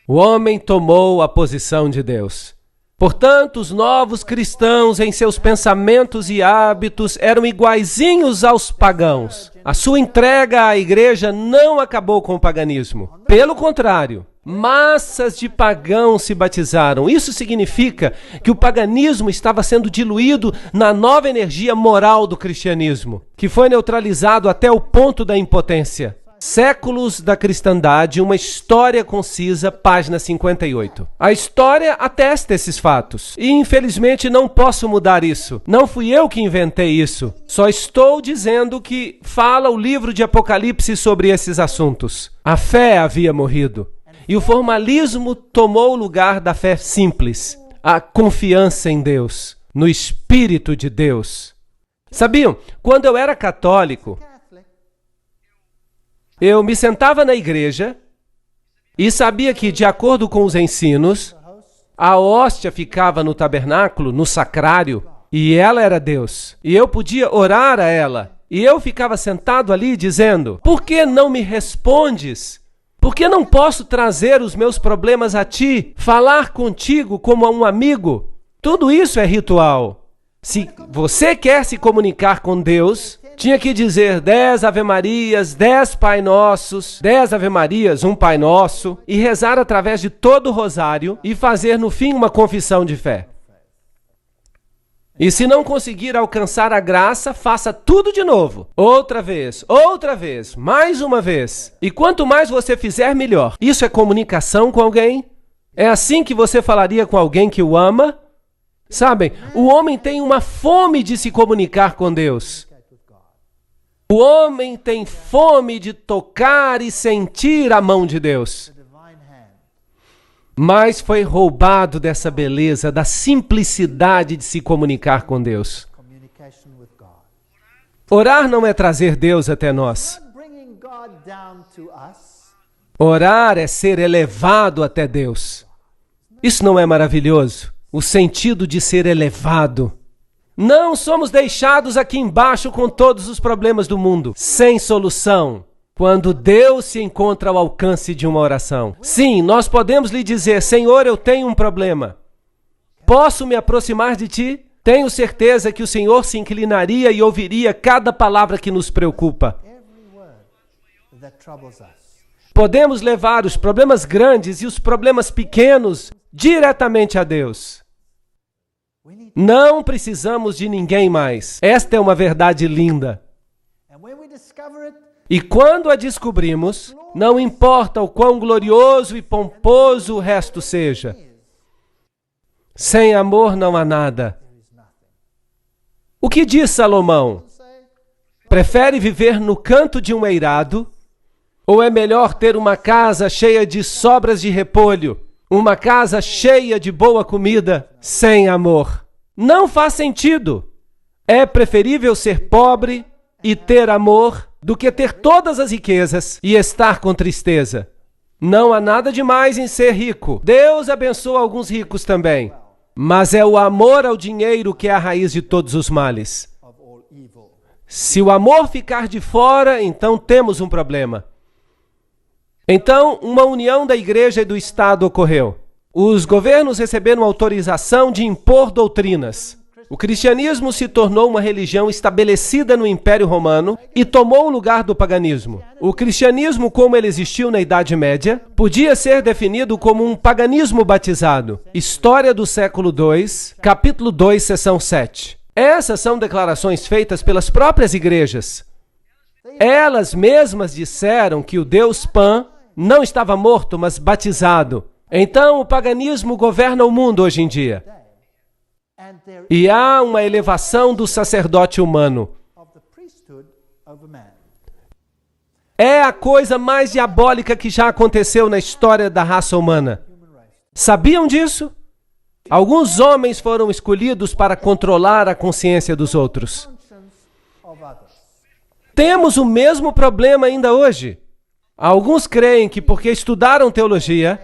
O homem tomou a posição de Deus. Portanto, os novos cristãos, em seus pensamentos e hábitos, eram iguaizinhos aos pagãos. A sua entrega à igreja não acabou com o paganismo. Pelo contrário, massas de pagãos se batizaram. Isso significa que o paganismo estava sendo diluído na nova energia moral do cristianismo, que foi neutralizado até o ponto da impotência. Séculos da cristandade, uma história concisa, página 58. A história atesta esses fatos. E, infelizmente, não posso mudar isso. Não fui eu que inventei isso. Só estou dizendo que fala o livro de Apocalipse sobre esses assuntos. A fé havia morrido. E o formalismo tomou o lugar da fé simples. A confiança em Deus, no Espírito de Deus. Sabiam? Quando eu era católico, eu me sentava na igreja e sabia que, de acordo com os ensinos, a hóstia ficava no tabernáculo, no sacrário, e ela era Deus. E eu podia orar a ela. E eu ficava sentado ali dizendo: por que não me respondes? Por que não posso trazer os meus problemas a ti, falar contigo como a um amigo? Tudo isso é ritual. Se você quer se comunicar com Deus, tinha que dizer 10 Ave-Marias, 10 Pai Nossos, 10 Ave-Marias, um Pai Nosso, e rezar através de todo o rosário e fazer no fim uma confissão de fé. E se não conseguir alcançar a graça, faça tudo de novo. Outra vez, mais uma vez. E quanto mais você fizer, melhor. Isso é comunicação com alguém? É assim que você falaria com alguém que o ama? Sabem, o homem tem uma fome de se comunicar com Deus. O homem tem fome de tocar e sentir a mão de Deus. Mas foi roubado dessa beleza, da simplicidade de se comunicar com Deus. Orar não é trazer Deus até nós. Orar é ser elevado até Deus. Isso não é maravilhoso? O sentido de ser elevado. Não somos deixados aqui embaixo com todos os problemas do mundo, sem solução. Quando Deus se encontra ao alcance de uma oração. Sim, nós podemos lhe dizer: Senhor, eu tenho um problema. Posso me aproximar de ti? Tenho certeza que o Senhor se inclinaria e ouviria cada palavra que nos preocupa. Podemos levar os problemas grandes e os problemas pequenos diretamente a Deus. Não precisamos de ninguém mais. Esta é uma verdade linda. E quando a descobrimos, não importa o quão glorioso e pomposo o resto seja. Sem amor não há nada. O que diz Salomão? Prefere viver no canto de um eirado? Ou é melhor ter uma casa cheia de sobras de repolho? Uma casa cheia de boa comida sem amor? Não faz sentido. É preferível ser pobre e ter amor do que ter todas as riquezas e estar com tristeza. Não há nada demais em ser rico. Deus abençoa alguns ricos também. Mas é o amor ao dinheiro que é a raiz de todos os males. Se o amor ficar de fora, então temos um problema. Então, uma união da igreja e do Estado ocorreu. Os governos receberam autorização de impor doutrinas. O cristianismo se tornou uma religião estabelecida no Império Romano e tomou o lugar do paganismo. O cristianismo, como ele existiu na Idade Média, podia ser definido como um paganismo batizado. História do século II, capítulo 2, seção 7. Essas são declarações feitas pelas próprias igrejas. Elas mesmas disseram que o Deus Pan não estava morto, mas batizado. Então, o paganismo governa o mundo hoje em dia. E há uma elevação do sacerdote humano. É a coisa mais diabólica que já aconteceu na história da raça humana. Sabiam disso? Alguns homens foram escolhidos para controlar a consciência dos outros. Temos o mesmo problema ainda hoje. Alguns creem que porque estudaram teologia,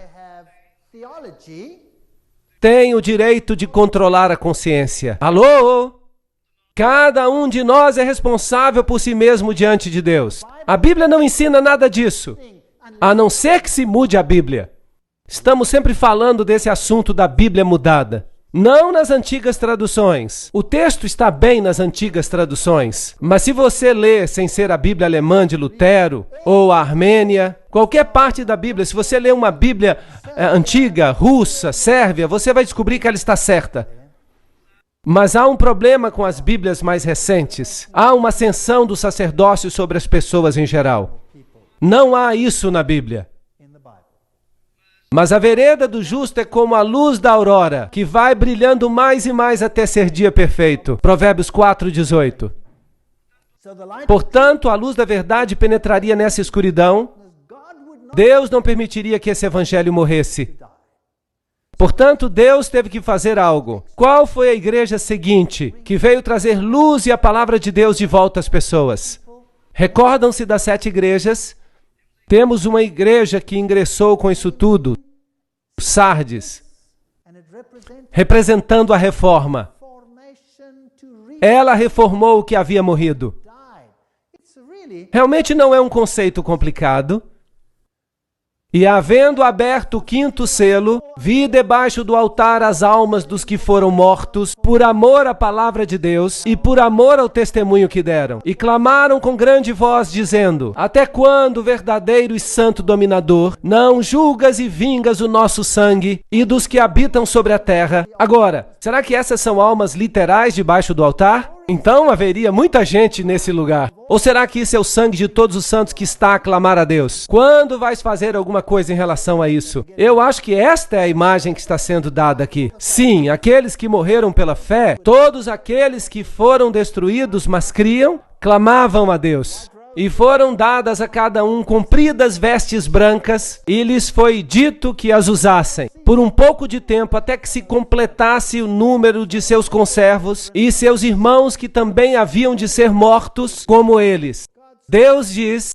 têm o direito de controlar a consciência. Alô? Cada um de nós é responsável por si mesmo diante de Deus. A Bíblia não ensina nada disso, a não ser que se mude a Bíblia. Estamos sempre falando desse assunto da Bíblia mudada. Não nas antigas traduções. O texto está bem nas antigas traduções. Mas se você lê sem ser a Bíblia alemã de Lutero, ou a Armênia, qualquer parte da Bíblia, se você lê uma Bíblia antiga, russa, sérvia, você vai descobrir que ela está certa. Mas há um problema com as Bíblias mais recentes. Há uma ascensão do sacerdócio sobre as pessoas em geral. Não há isso na Bíblia. Mas a vereda do justo é como a luz da aurora, que vai brilhando mais e mais até ser dia perfeito. Provérbios 4:18. Portanto, a luz da verdade penetraria nessa escuridão. Deus não permitiria que esse evangelho morresse. Portanto, Deus teve que fazer algo. Qual foi a igreja seguinte que veio trazer luz e a palavra de Deus de volta às pessoas? Recordam-se das 7 igrejas? Temos uma igreja que ingressou com isso tudo, Sardes, representando a reforma. Ela reformou o que havia morrido. Realmente não é um conceito complicado. E havendo aberto o 5º selo, vi debaixo do altar as almas dos que foram mortos, por amor à palavra de Deus e por amor ao testemunho que deram. E clamaram com grande voz, dizendo: Até quando, verdadeiro e santo dominador, não julgas e vingas o nosso sangue e dos que habitam sobre a terra? Agora, será que essas são almas literais debaixo do altar? Então haveria muita gente nesse lugar. Ou será que isso é o sangue de todos os santos que está a clamar a Deus? Quando vais fazer alguma coisa em relação a isso? Eu acho que esta é a imagem que está sendo dada aqui. Sim, aqueles que morreram pela fé, todos aqueles que foram destruídos, mas criam, clamavam a Deus. E foram dadas a cada um compridas vestes brancas, e lhes foi dito que as usassem, por um pouco de tempo, até que se completasse o número de seus conservos e seus irmãos que também haviam de ser mortos como eles. Deus diz: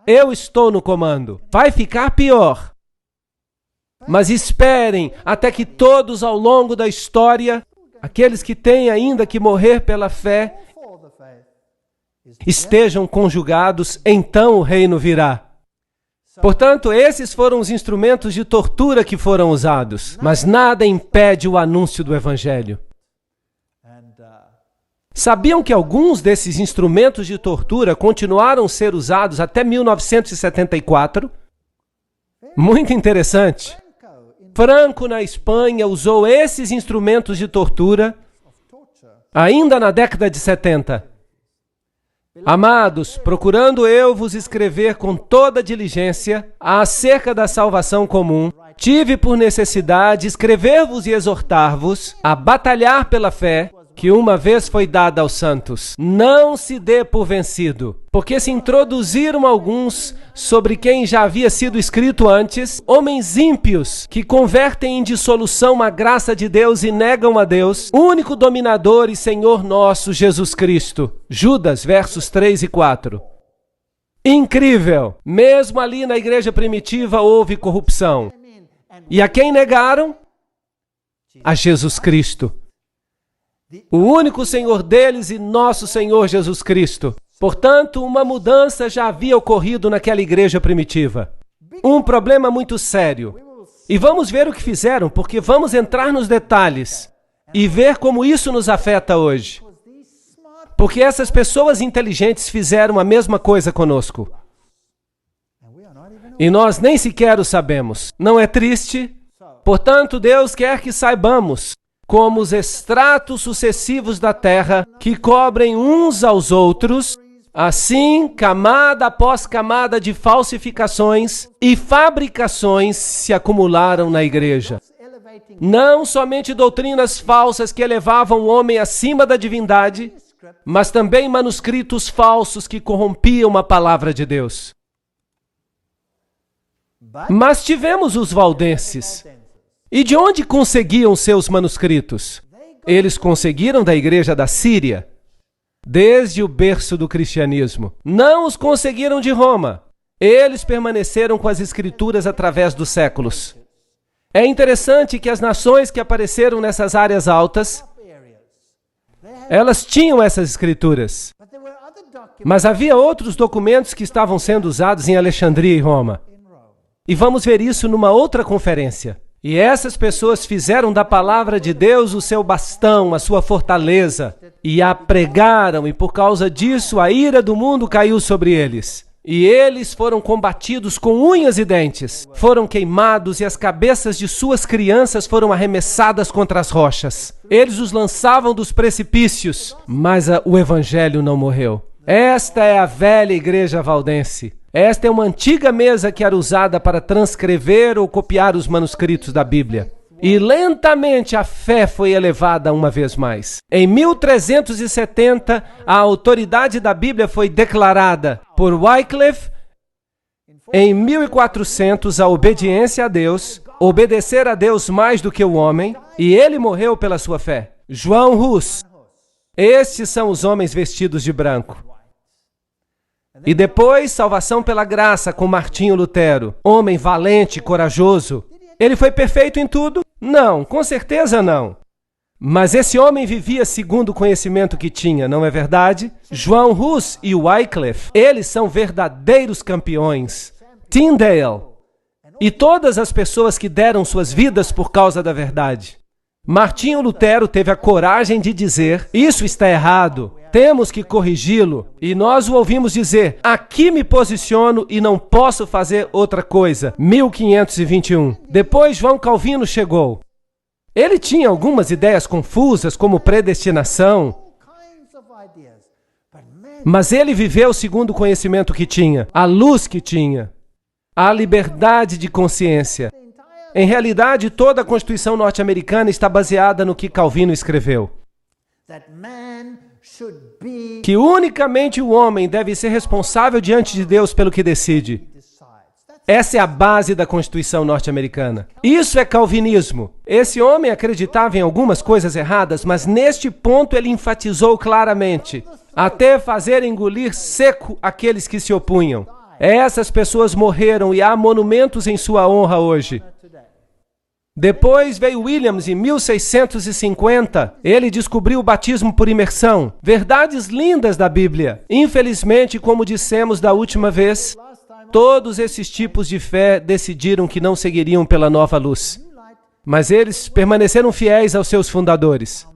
eu estou no comando. Vai ficar pior. Mas esperem até que todos ao longo da história, aqueles que têm ainda que morrer pela fé, estejam conjugados, então o reino virá. Portanto, esses foram os instrumentos de tortura que foram usados, mas nada impede o anúncio do evangelho. Sabiam que alguns desses instrumentos de tortura continuaram a ser usados até 1974? Muito interessante. Franco, na Espanha, usou esses instrumentos de tortura ainda na década de 70. Amados, procurando eu vos escrever com toda diligência acerca da salvação comum, tive por necessidade escrever-vos e exortar-vos a batalhar pela fé que uma vez foi dada aos santos. Não se dê por vencido, porque se introduziram alguns sobre quem já havia sido escrito antes, homens ímpios que convertem em dissolução a graça de Deus e negam a Deus, único dominador e Senhor nosso Jesus Cristo. Judas, versos 3 e 4. Incrível! Mesmo ali na igreja primitiva houve corrupção. E a quem negaram? A Jesus Cristo. O único Senhor deles e nosso Senhor Jesus Cristo. Portanto, uma mudança já havia ocorrido naquela igreja primitiva. Um problema muito sério. E vamos ver o que fizeram, porque vamos entrar nos detalhes e ver como isso nos afeta hoje. Porque essas pessoas inteligentes fizeram a mesma coisa conosco. E nós nem sequer o sabemos. Não é triste? Portanto, Deus quer que saibamos como os estratos sucessivos da terra que cobrem uns aos outros, Assim, camada após camada de falsificações e fabricações se acumularam na igreja. Não somente doutrinas falsas que elevavam o homem acima da divindade, mas também manuscritos falsos que corrompiam a palavra de Deus. Mas tivemos os valdenses. E de onde conseguiam seus manuscritos? Eles conseguiram da igreja da Síria, desde o berço do cristianismo. Não os conseguiram de Roma. Eles permaneceram com as escrituras através dos séculos. É interessante que as nações que apareceram nessas áreas altas, elas tinham essas escrituras. Mas havia outros documentos que estavam sendo usados em Alexandria e Roma. E vamos ver isso numa outra conferência. E essas pessoas fizeram da palavra de Deus o seu bastão, a sua fortaleza, e a pregaram, e por causa disso a ira do mundo caiu sobre eles. E eles foram combatidos com unhas e dentes, foram queimados e as cabeças de suas crianças foram arremessadas contra as rochas. Eles os lançavam dos precipícios, mas o evangelho não morreu. Esta é a velha igreja valdense. Esta é uma antiga mesa que era usada para transcrever ou copiar os manuscritos da Bíblia. E lentamente a fé foi elevada uma vez mais. Em 1370, a autoridade da Bíblia foi declarada por Wycliffe. Em 1400, a obediência a Deus, obedecer a Deus mais do que o homem, e ele morreu pela sua fé. João Hus. Estes são os homens vestidos de branco. E depois, salvação pela graça com Martinho Lutero, homem valente, corajoso. Ele foi perfeito em tudo? Não, com certeza não. Mas esse homem vivia segundo o conhecimento que tinha, não é verdade? João Hus e Wycliffe, eles são verdadeiros campeões. Tyndale e todas as pessoas que deram suas vidas por causa da verdade. Martinho Lutero teve a coragem de dizer, isso está errado, temos que corrigi-lo. E nós o ouvimos dizer, aqui me posiciono e não posso fazer outra coisa. 1521. Depois João Calvino chegou. Ele tinha algumas ideias confusas, como predestinação. Mas ele viveu segundo o conhecimento que tinha, a luz que tinha, a liberdade de consciência. Em realidade, toda a Constituição norte-americana está baseada no que Calvino escreveu. Que unicamente o homem deve ser responsável diante de Deus pelo que decide. Essa é a base da Constituição norte-americana. Isso é calvinismo. Esse homem acreditava em algumas coisas erradas, mas neste ponto ele enfatizou claramente, até fazer engolir seco aqueles que se opunham. Essas pessoas morreram e há monumentos em sua honra hoje. Depois veio Williams em 1650. Ele descobriu o batismo por imersão. Verdades lindas da Bíblia. Infelizmente, como dissemos da última vez, todos esses tipos de fé decidiram que não seguiriam pela nova luz. Mas eles permaneceram fiéis aos seus fundadores.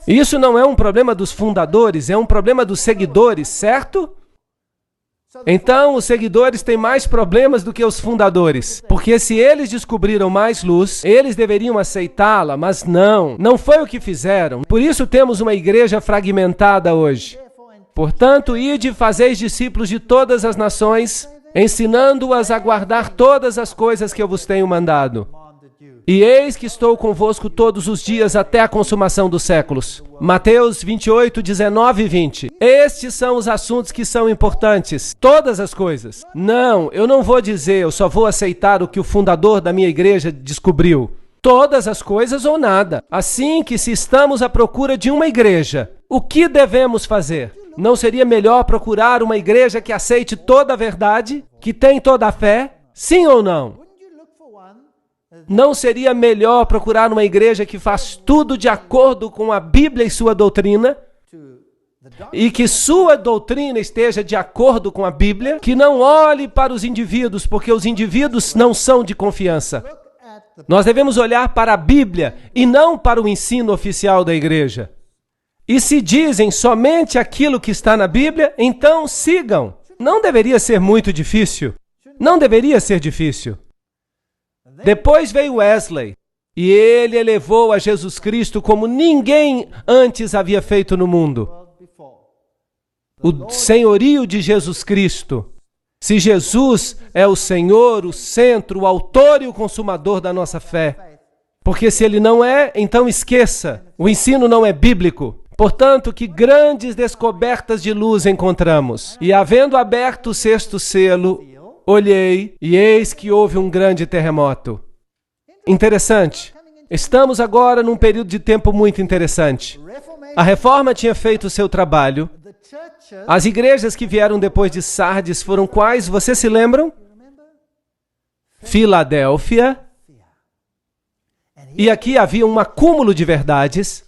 Isso não é um problema dos fundadores, é um problema dos seguidores, certo? Então, os seguidores têm mais problemas do que os fundadores, porque se eles descobriram mais luz, eles deveriam aceitá-la, mas não foi o que fizeram. Por isso temos uma igreja fragmentada hoje. Portanto, ide e fazeis discípulos de todas as nações, ensinando-as a guardar todas as coisas que eu vos tenho mandado. E eis que estou convosco todos os dias até a consumação dos séculos. Mateus 28, 19 e 20. Estes são os assuntos que são importantes. Todas as coisas. Não, eu não vou dizer, eu só vou aceitar o que o fundador da minha igreja descobriu. Todas as coisas ou nada. Assim que se estamos à procura de uma igreja, o que devemos fazer? Não seria melhor procurar uma igreja que aceite toda a verdade, que tem toda a fé? Sim ou não? Não seria melhor procurar uma igreja que faz tudo de acordo com a Bíblia e sua doutrina? E que sua doutrina esteja de acordo com a Bíblia? Que não olhe para os indivíduos, porque os indivíduos não são de confiança. Nós devemos olhar para a Bíblia e não para o ensino oficial da igreja. E se dizem somente aquilo que está na Bíblia, então sigam. Não deveria ser muito difícil. Não deveria ser difícil. Depois veio Wesley, e ele elevou a Jesus Cristo como ninguém antes havia feito no mundo. o senhorio de Jesus Cristo. Se Jesus é o Senhor, o centro, o autor e o consumador da nossa fé. Porque se ele não é, então esqueça. O ensino não é bíblico. Portanto, que grandes descobertas de luz encontramos. E havendo aberto o sexto selo, olhei e eis que houve um grande terremoto. Interessante. Estamos agora num período de tempo muito interessante. A Reforma tinha feito o seu trabalho. As igrejas que vieram depois de Sardes foram quais? Vocês se lembram? Filadélfia. E aqui havia um acúmulo de verdades.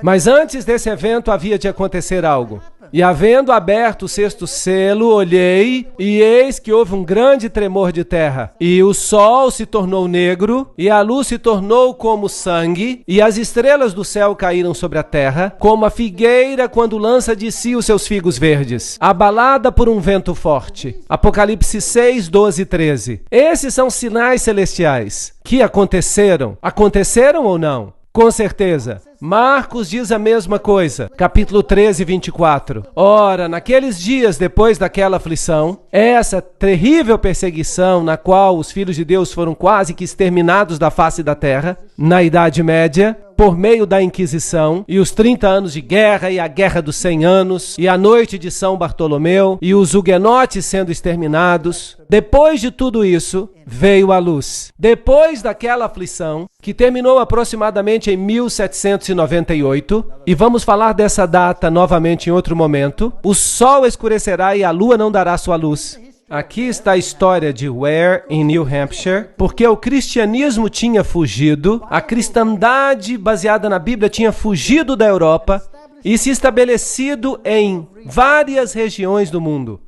Mas antes desse evento havia de acontecer algo. E havendo aberto o sexto selo, olhei, e eis que houve um grande tremor de terra. E o sol se tornou negro, e a luz se tornou como sangue, e as estrelas do céu caíram sobre a terra, como a figueira quando lança de si os seus figos verdes, abalada por um vento forte. Apocalipse 6, 12 e 13. Esses são sinais celestiais que aconteceram. Aconteceram ou não? Com certeza. Marcos diz a mesma coisa, capítulo 13, 24. Ora, naqueles dias depois daquela aflição, essa terrível perseguição na qual os filhos de Deus foram quase que exterminados da face da terra, na Idade Média, por meio da Inquisição, e os 30 anos de guerra, e a Guerra dos 100 anos, e a Noite de São Bartolomeu, e os huguenotes sendo exterminados. Depois de tudo isso, veio a luz. Depois daquela aflição, que terminou aproximadamente em 1798, e vamos falar dessa data novamente em outro momento, o sol escurecerá e a lua não dará sua luz. Aqui está a história de Ware, em New Hampshire, porque o cristianismo tinha fugido, a cristandade baseada na Bíblia tinha fugido da Europa e se estabelecido em várias regiões do mundo.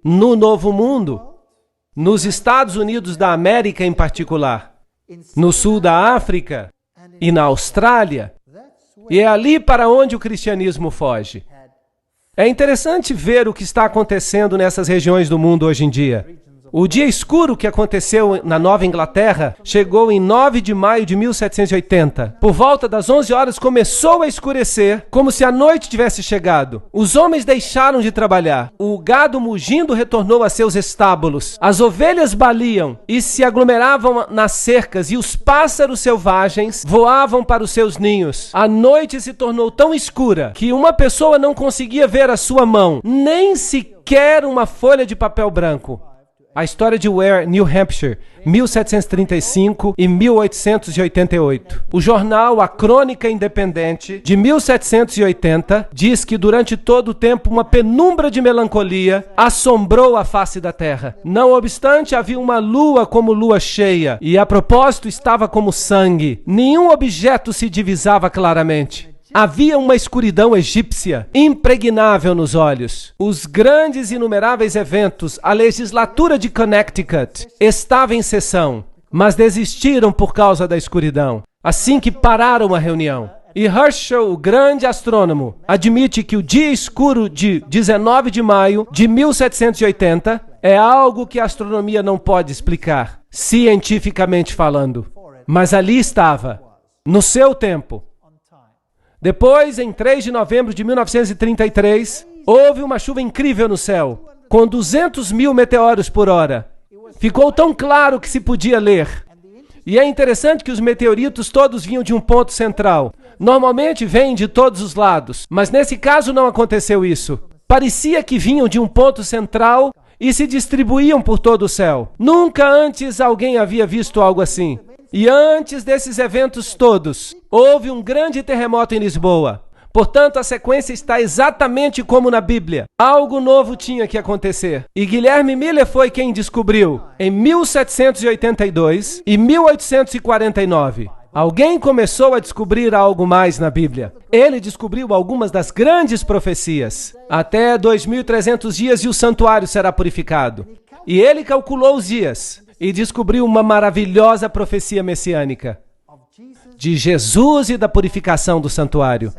No Novo Mundo, nos Estados Unidos da América em particular, no sul da África e na Austrália, e é ali para onde o cristianismo foge. É interessante ver o que está acontecendo nessas regiões do mundo hoje em dia. O dia escuro que aconteceu na Nova Inglaterra chegou em 9 de maio de 1780. Por volta das 11 horas começou a escurecer, como se a noite tivesse chegado. Os homens deixaram de trabalhar. O gado mugindo retornou a seus estábulos. As ovelhas baliam e se aglomeravam nas cercas, e os pássaros selvagens voavam para os seus ninhos. A noite se tornou tão escura que uma pessoa não conseguia ver a sua mão, nem sequer uma folha de papel branco. A história de Ware, New Hampshire, 1735 e 1888. O jornal A Crônica Independente, de 1780, diz que durante todo o tempo uma penumbra de melancolia assombrou a face da terra. Não obstante, havia uma lua como lua cheia, e a propósito estava como sangue. Nenhum objeto se divisava claramente. Havia uma escuridão egípcia, impregnável nos olhos. Os grandes e inumeráveis eventos, a legislatura de Connecticut estava em sessão, mas desistiram por causa da escuridão, assim que pararam a reunião. E Herschel, o grande astrônomo, admite que o dia escuro de 19 de maio de 1780 é algo que a astronomia não pode explicar, cientificamente falando. Mas ali estava, no seu tempo. Depois, em 3 de novembro de 1933, houve uma chuva incrível no céu, com 200 mil meteoros por hora. Ficou tão claro que se podia ler. E é interessante que os meteoritos todos vinham de um ponto central. Normalmente vêm de todos os lados, mas nesse caso não aconteceu isso. Parecia que vinham de um ponto central e se distribuíam por todo o céu. Nunca antes alguém havia visto algo assim. E antes desses eventos todos, houve um grande terremoto em Lisboa. Portanto, a sequência está exatamente como na Bíblia. Algo novo tinha que acontecer. E Guilherme Miller foi quem descobriu, em 1782 e 1849. Alguém começou a descobrir algo mais na Bíblia. Ele descobriu algumas das grandes profecias. Até 2.300 dias e o santuário será purificado. E ele calculou os dias e descobriu uma maravilhosa profecia messiânica de Jesus e da purificação do santuário.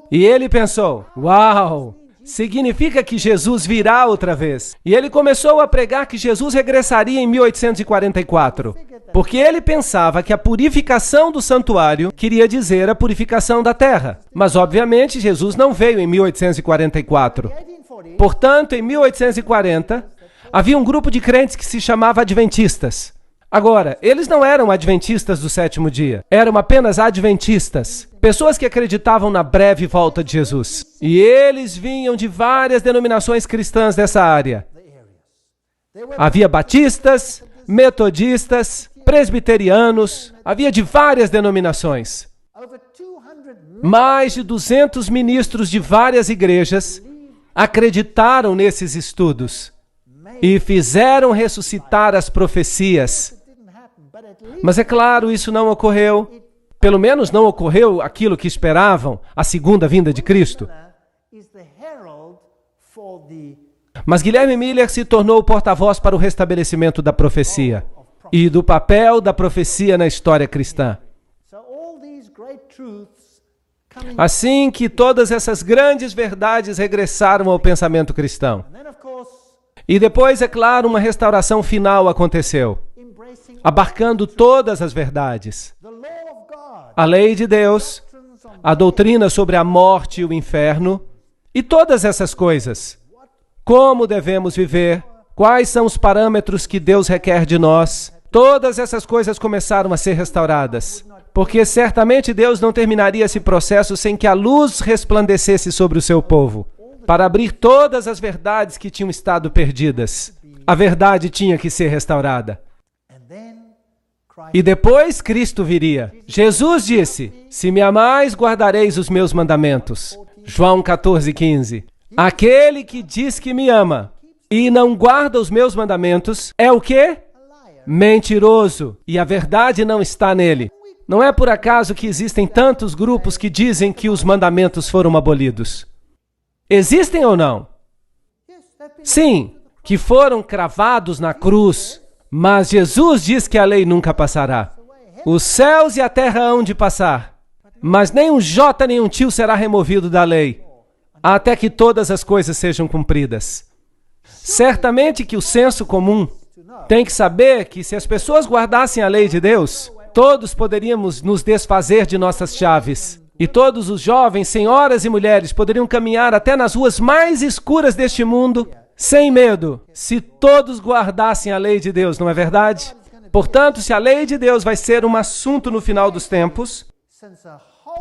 E ele pensou, uau, significa que Jesus virá outra vez. E ele começou a pregar que Jesus regressaria em 1844, porque ele pensava que a purificação do santuário queria dizer a purificação da terra. Mas, obviamente, Jesus não veio em 1844. Portanto, em 1840, havia um grupo de crentes que se chamava Adventistas. Agora, eles não eram adventistas do sétimo dia, eram apenas adventistas, pessoas que acreditavam na breve volta de Jesus. E eles vinham de várias denominações cristãs dessa área. Havia batistas, metodistas, presbiterianos, havia de várias denominações. Mais de 200 ministros de várias igrejas acreditaram nesses estudos e fizeram ressuscitar as profecias. Mas é claro, isso não ocorreu. Pelo menos não ocorreu aquilo que esperavam, a segunda vinda de Cristo. Mas Guilherme Miller se tornou o porta-voz para o restabelecimento da profecia e do papel da profecia na história cristã. Assim que todas essas grandes verdades regressaram ao pensamento cristão. E depois, é claro, uma restauração final aconteceu, abarcando todas as verdades. A lei de Deus, a doutrina sobre a morte e o inferno, e todas essas coisas. Como devemos viver, quais são os parâmetros que Deus requer de nós. Todas essas coisas começaram a ser restauradas, porque certamente Deus não terminaria esse processo sem que a luz resplandecesse sobre o seu povo, para abrir todas as verdades que tinham estado perdidas. A verdade tinha que ser restaurada. E depois Cristo viria. Jesus disse, se me amais, guardareis os meus mandamentos. João 14:15. Aquele que diz que me ama e não guarda os meus mandamentos é o quê? Mentiroso. E a verdade não está nele. Não é por acaso que existem tantos grupos que dizem que os mandamentos foram abolidos. Existem ou não? Sim, que foram cravados na cruz. Mas Jesus diz que a lei nunca passará. Os céus e a terra hão de passar, mas nem um jota nem um tio será removido da lei, até que todas as coisas sejam cumpridas. Certamente que o senso comum tem que saber que se as pessoas guardassem a lei de Deus, todos poderíamos nos desfazer de nossas chaves. E todos os jovens, senhoras e mulheres, poderiam caminhar até nas ruas mais escuras deste mundo, sem medo, se todos guardassem a lei de Deus, não é verdade? Portanto, se a lei de Deus vai ser um assunto no final dos tempos,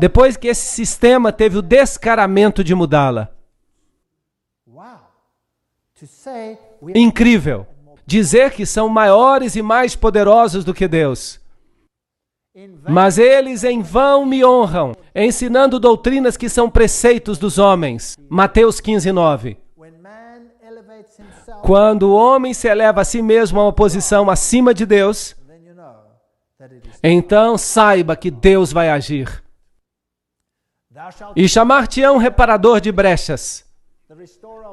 depois que esse sistema teve o descaramento de mudá-la. Incrível! Dizer que são maiores e mais poderosos do que Deus. Mas eles em vão me honram, ensinando doutrinas que são preceitos dos homens. Mateus 15:9. Quando o homem se eleva a si mesmo a uma posição acima de Deus, então saiba que Deus vai agir. E chamar-te-ão reparador de brechas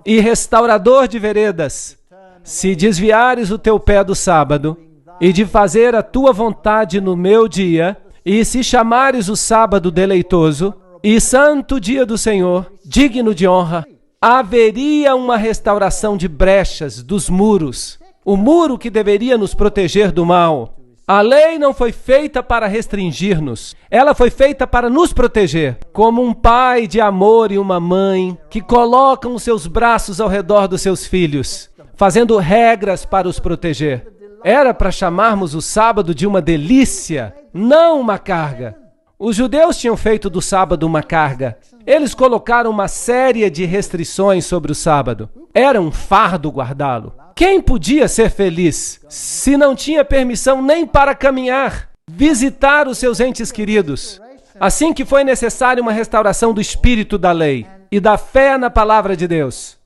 e restaurador de veredas, se desviares o teu pé do sábado e de fazer a tua vontade no meu dia, e se chamares o sábado deleitoso e santo dia do Senhor, digno de honra, haveria uma restauração de brechas dos muros, o muro que deveria nos proteger do mal. A lei não foi feita para restringir-nos, ela foi feita para nos proteger, como um pai de amor e uma mãe que colocam os seus braços ao redor dos seus filhos, fazendo regras para os proteger. Era para chamarmos o sábado de uma delícia, não uma carga. Os judeus tinham feito do sábado uma carga. Eles colocaram uma série de restrições sobre o sábado. Era um fardo guardá-lo. Quem podia ser feliz se não tinha permissão nem para caminhar, visitar os seus entes queridos? Assim que foi necessária uma restauração do espírito da lei e da fé na palavra de Deus.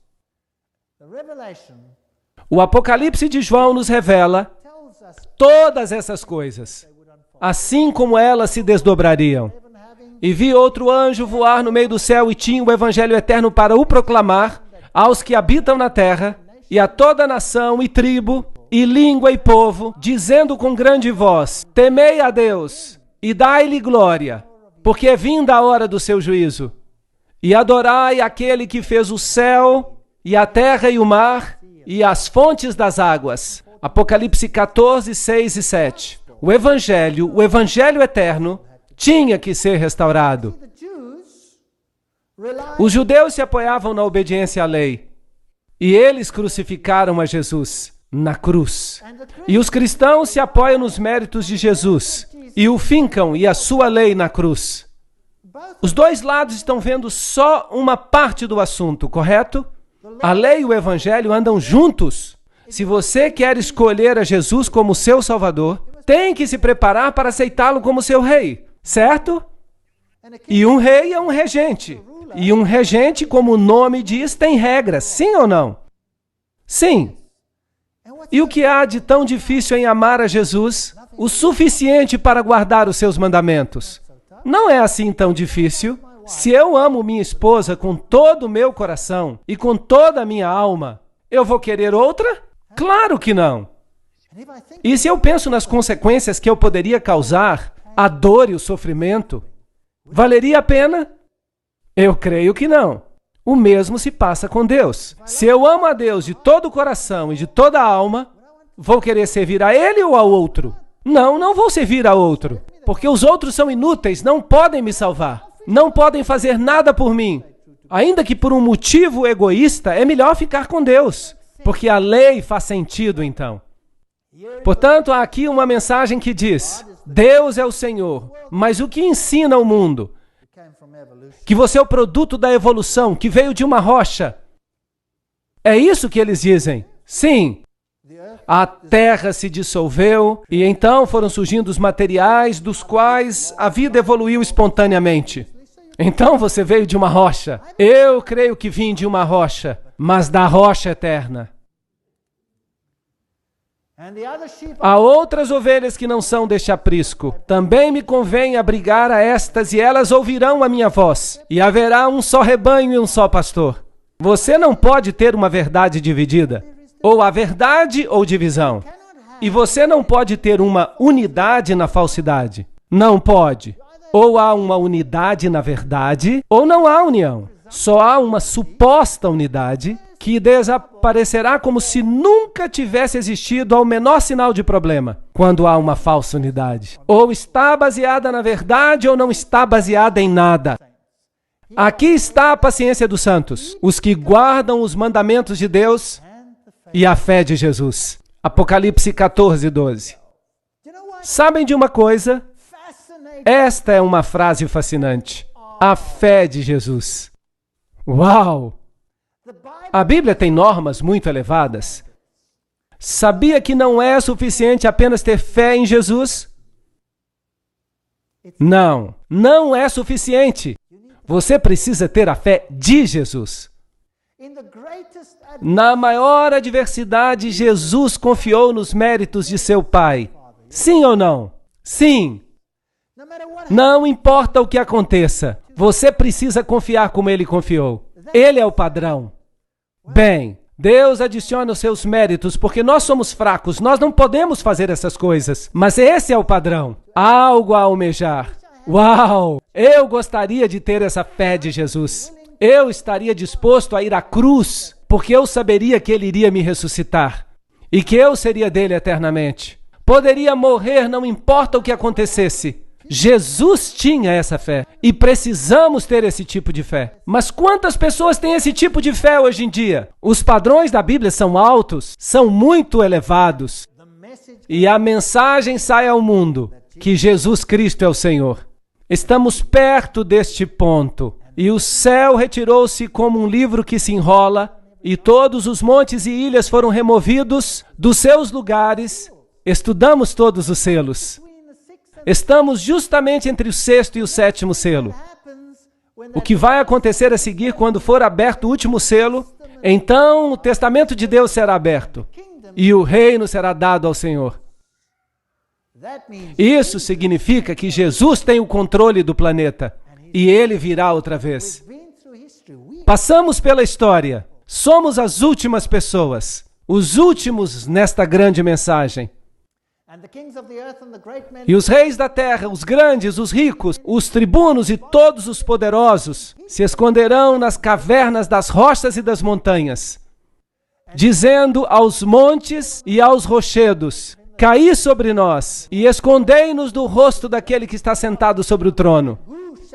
O Apocalipse de João nos revela todas essas coisas, assim como elas se desdobrariam. E vi outro anjo voar no meio do céu e tinha o evangelho eterno para o proclamar aos que habitam na terra e a toda nação e tribo e língua e povo, dizendo com grande voz: temei a Deus e dai-lhe glória, porque é vinda a hora do seu juízo. e adorai aquele que fez o céu, e a terra e o mar, e as fontes das águas. Apocalipse 14, 6 e 7. O evangelho eterno, tinha que ser restaurado. Os judeus se apoiavam na obediência à lei, e eles crucificaram a Jesus na cruz. E os cristãos se apoiam nos méritos de Jesus, e o fincam e a sua lei na cruz. Os dois lados estão vendo só uma parte do assunto, correto? A lei e o evangelho andam juntos. Se você quer escolher a Jesus como seu Salvador, tem que se preparar para aceitá-lo como seu rei, certo? E um rei é um regente. E um regente, como o nome diz, tem regras, sim ou não? Sim. E o que há de tão difícil em amar a Jesus? O suficiente para guardar os seus mandamentos. Não é assim tão difícil. Se eu amo minha esposa com todo o meu coração e com toda a minha alma, eu vou querer outra? Claro que não. E se eu penso nas consequências que eu poderia causar, a dor e o sofrimento, valeria a pena? Eu creio que não. O mesmo se passa com Deus. Se eu amo a Deus de todo o coração e de toda a alma, vou querer servir a Ele ou ao outro? Não, não vou servir a outro, porque os outros são inúteis, não podem me salvar, não podem fazer nada por mim. Ainda que por um motivo egoísta, é melhor ficar com Deus, porque a lei faz sentido então. Portanto, há aqui uma mensagem que diz: Deus é o Senhor, mas o que ensina o mundo? Que você é o produto da evolução, que veio de uma rocha. É isso que eles dizem. Sim. A terra se dissolveu e então foram surgindo os materiais dos quais a vida evoluiu espontaneamente. Então você veio de uma rocha. Eu creio que vim de uma rocha, mas da rocha eterna. Há outras ovelhas que não são deste aprisco. Também me convém abrigar a estas, e elas ouvirão a minha voz. E haverá um só rebanho e um só pastor. Você não pode ter uma verdade dividida. Ou a verdade ou divisão. E você não pode ter uma unidade na falsidade. Não pode. Ou há uma unidade na verdade, ou não há união. Só há uma suposta unidade que desaparecerá como se nunca tivesse existido ao menor sinal de problema, quando há uma falsa unidade. Ou está baseada na verdade ou não está baseada em nada. Aqui está a paciência dos santos, os que guardam os mandamentos de Deus e a fé de Jesus. Apocalipse 14, 12. Sabem de uma coisa? Esta é uma frase fascinante. A fé de Jesus. Uau! A Bíblia tem normas muito elevadas. Sabia que não é suficiente apenas ter fé em Jesus? Não, não é suficiente. Você precisa ter a fé de Jesus. Na maior adversidade, Jesus confiou nos méritos de seu Pai. Sim ou não? Sim. Não importa o que aconteça, você precisa confiar como Ele confiou. Ele é o padrão. Bem, Deus adiciona os seus méritos, porque nós somos fracos, nós não podemos fazer essas coisas. Mas esse é o padrão. Algo a almejar. Uau! Eu gostaria de ter essa fé de Jesus. Eu estaria disposto a ir à cruz, porque eu saberia que Ele iria me ressuscitar. E que eu seria dele eternamente. Poderia morrer, não importa o que acontecesse. Jesus tinha essa fé e precisamos ter esse tipo de fé. Mas quantas pessoas têm esse tipo de fé hoje em dia? Os padrões da Bíblia são altos, são muito elevados. E a mensagem sai ao mundo que Jesus Cristo é o Senhor. Estamos perto deste ponto. E o céu retirou-se como um livro que se enrola, e todos os montes e ilhas foram removidos dos seus lugares. Estudamos todos os selos. Estamos justamente entre o sexto e o sétimo selo. O que vai acontecer a seguir quando for aberto o último selo? Então o testamento de Deus será aberto e o reino será dado ao Senhor. Isso significa que Jesus tem o controle do planeta e Ele virá outra vez. Passamos pela história. Somos as últimas pessoas, os últimos nesta grande mensagem. E os reis da terra, os grandes, os ricos, os tribunos e todos os poderosos se esconderão nas cavernas das rochas e das montanhas, dizendo aos montes e aos rochedos: caí sobre nós e escondei-nos do rosto daquele que está sentado sobre o trono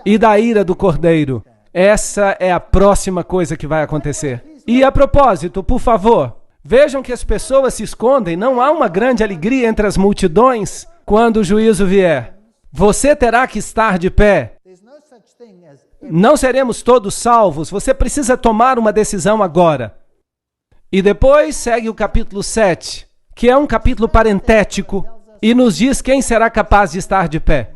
e da ira do Cordeiro. Essa é a próxima coisa que vai acontecer. E a propósito, por favor, vejam que as pessoas se escondem, não há uma grande alegria entre as multidões quando o juízo vier. Você terá que estar de pé. Não seremos todos salvos, você precisa tomar uma decisão agora. E depois segue o capítulo 7, que é um capítulo parentético, e nos diz quem será capaz de estar de pé.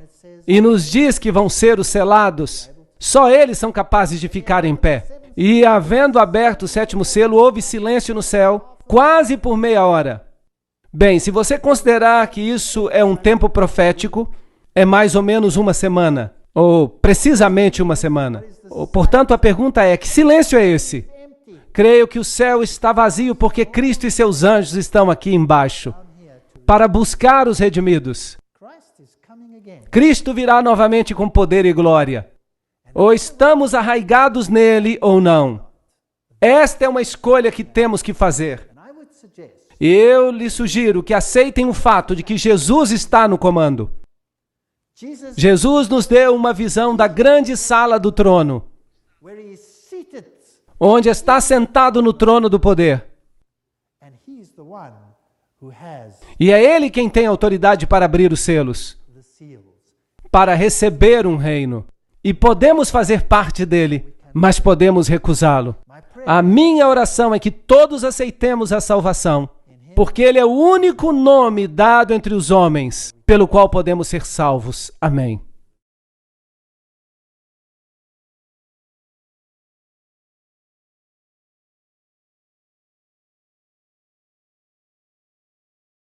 E nos diz que vão ser os selados. Só eles são capazes de ficar em pé. E havendo aberto o 7º selo, houve silêncio no céu, quase por meia hora. Bem, se você considerar que isso é um tempo profético, é mais ou menos uma semana, ou precisamente uma semana. Portanto, a pergunta é: que silêncio é esse? Creio que o céu está vazio porque Cristo e seus anjos estão aqui embaixo para buscar os redimidos. Cristo virá novamente com poder e glória. Ou estamos arraigados nele ou não. Esta é uma escolha que temos que fazer. Eu lhe sugiro que aceitem o fato de que Jesus está no comando. Jesus nos deu uma visão da grande sala do trono, onde está sentado no trono do poder. E é Ele quem tem autoridade para abrir os selos, para receber um reino. E podemos fazer parte dele, mas podemos recusá-lo. A minha oração é que todos aceitemos a salvação, porque Ele é o único nome dado entre os homens pelo qual podemos ser salvos. Amém.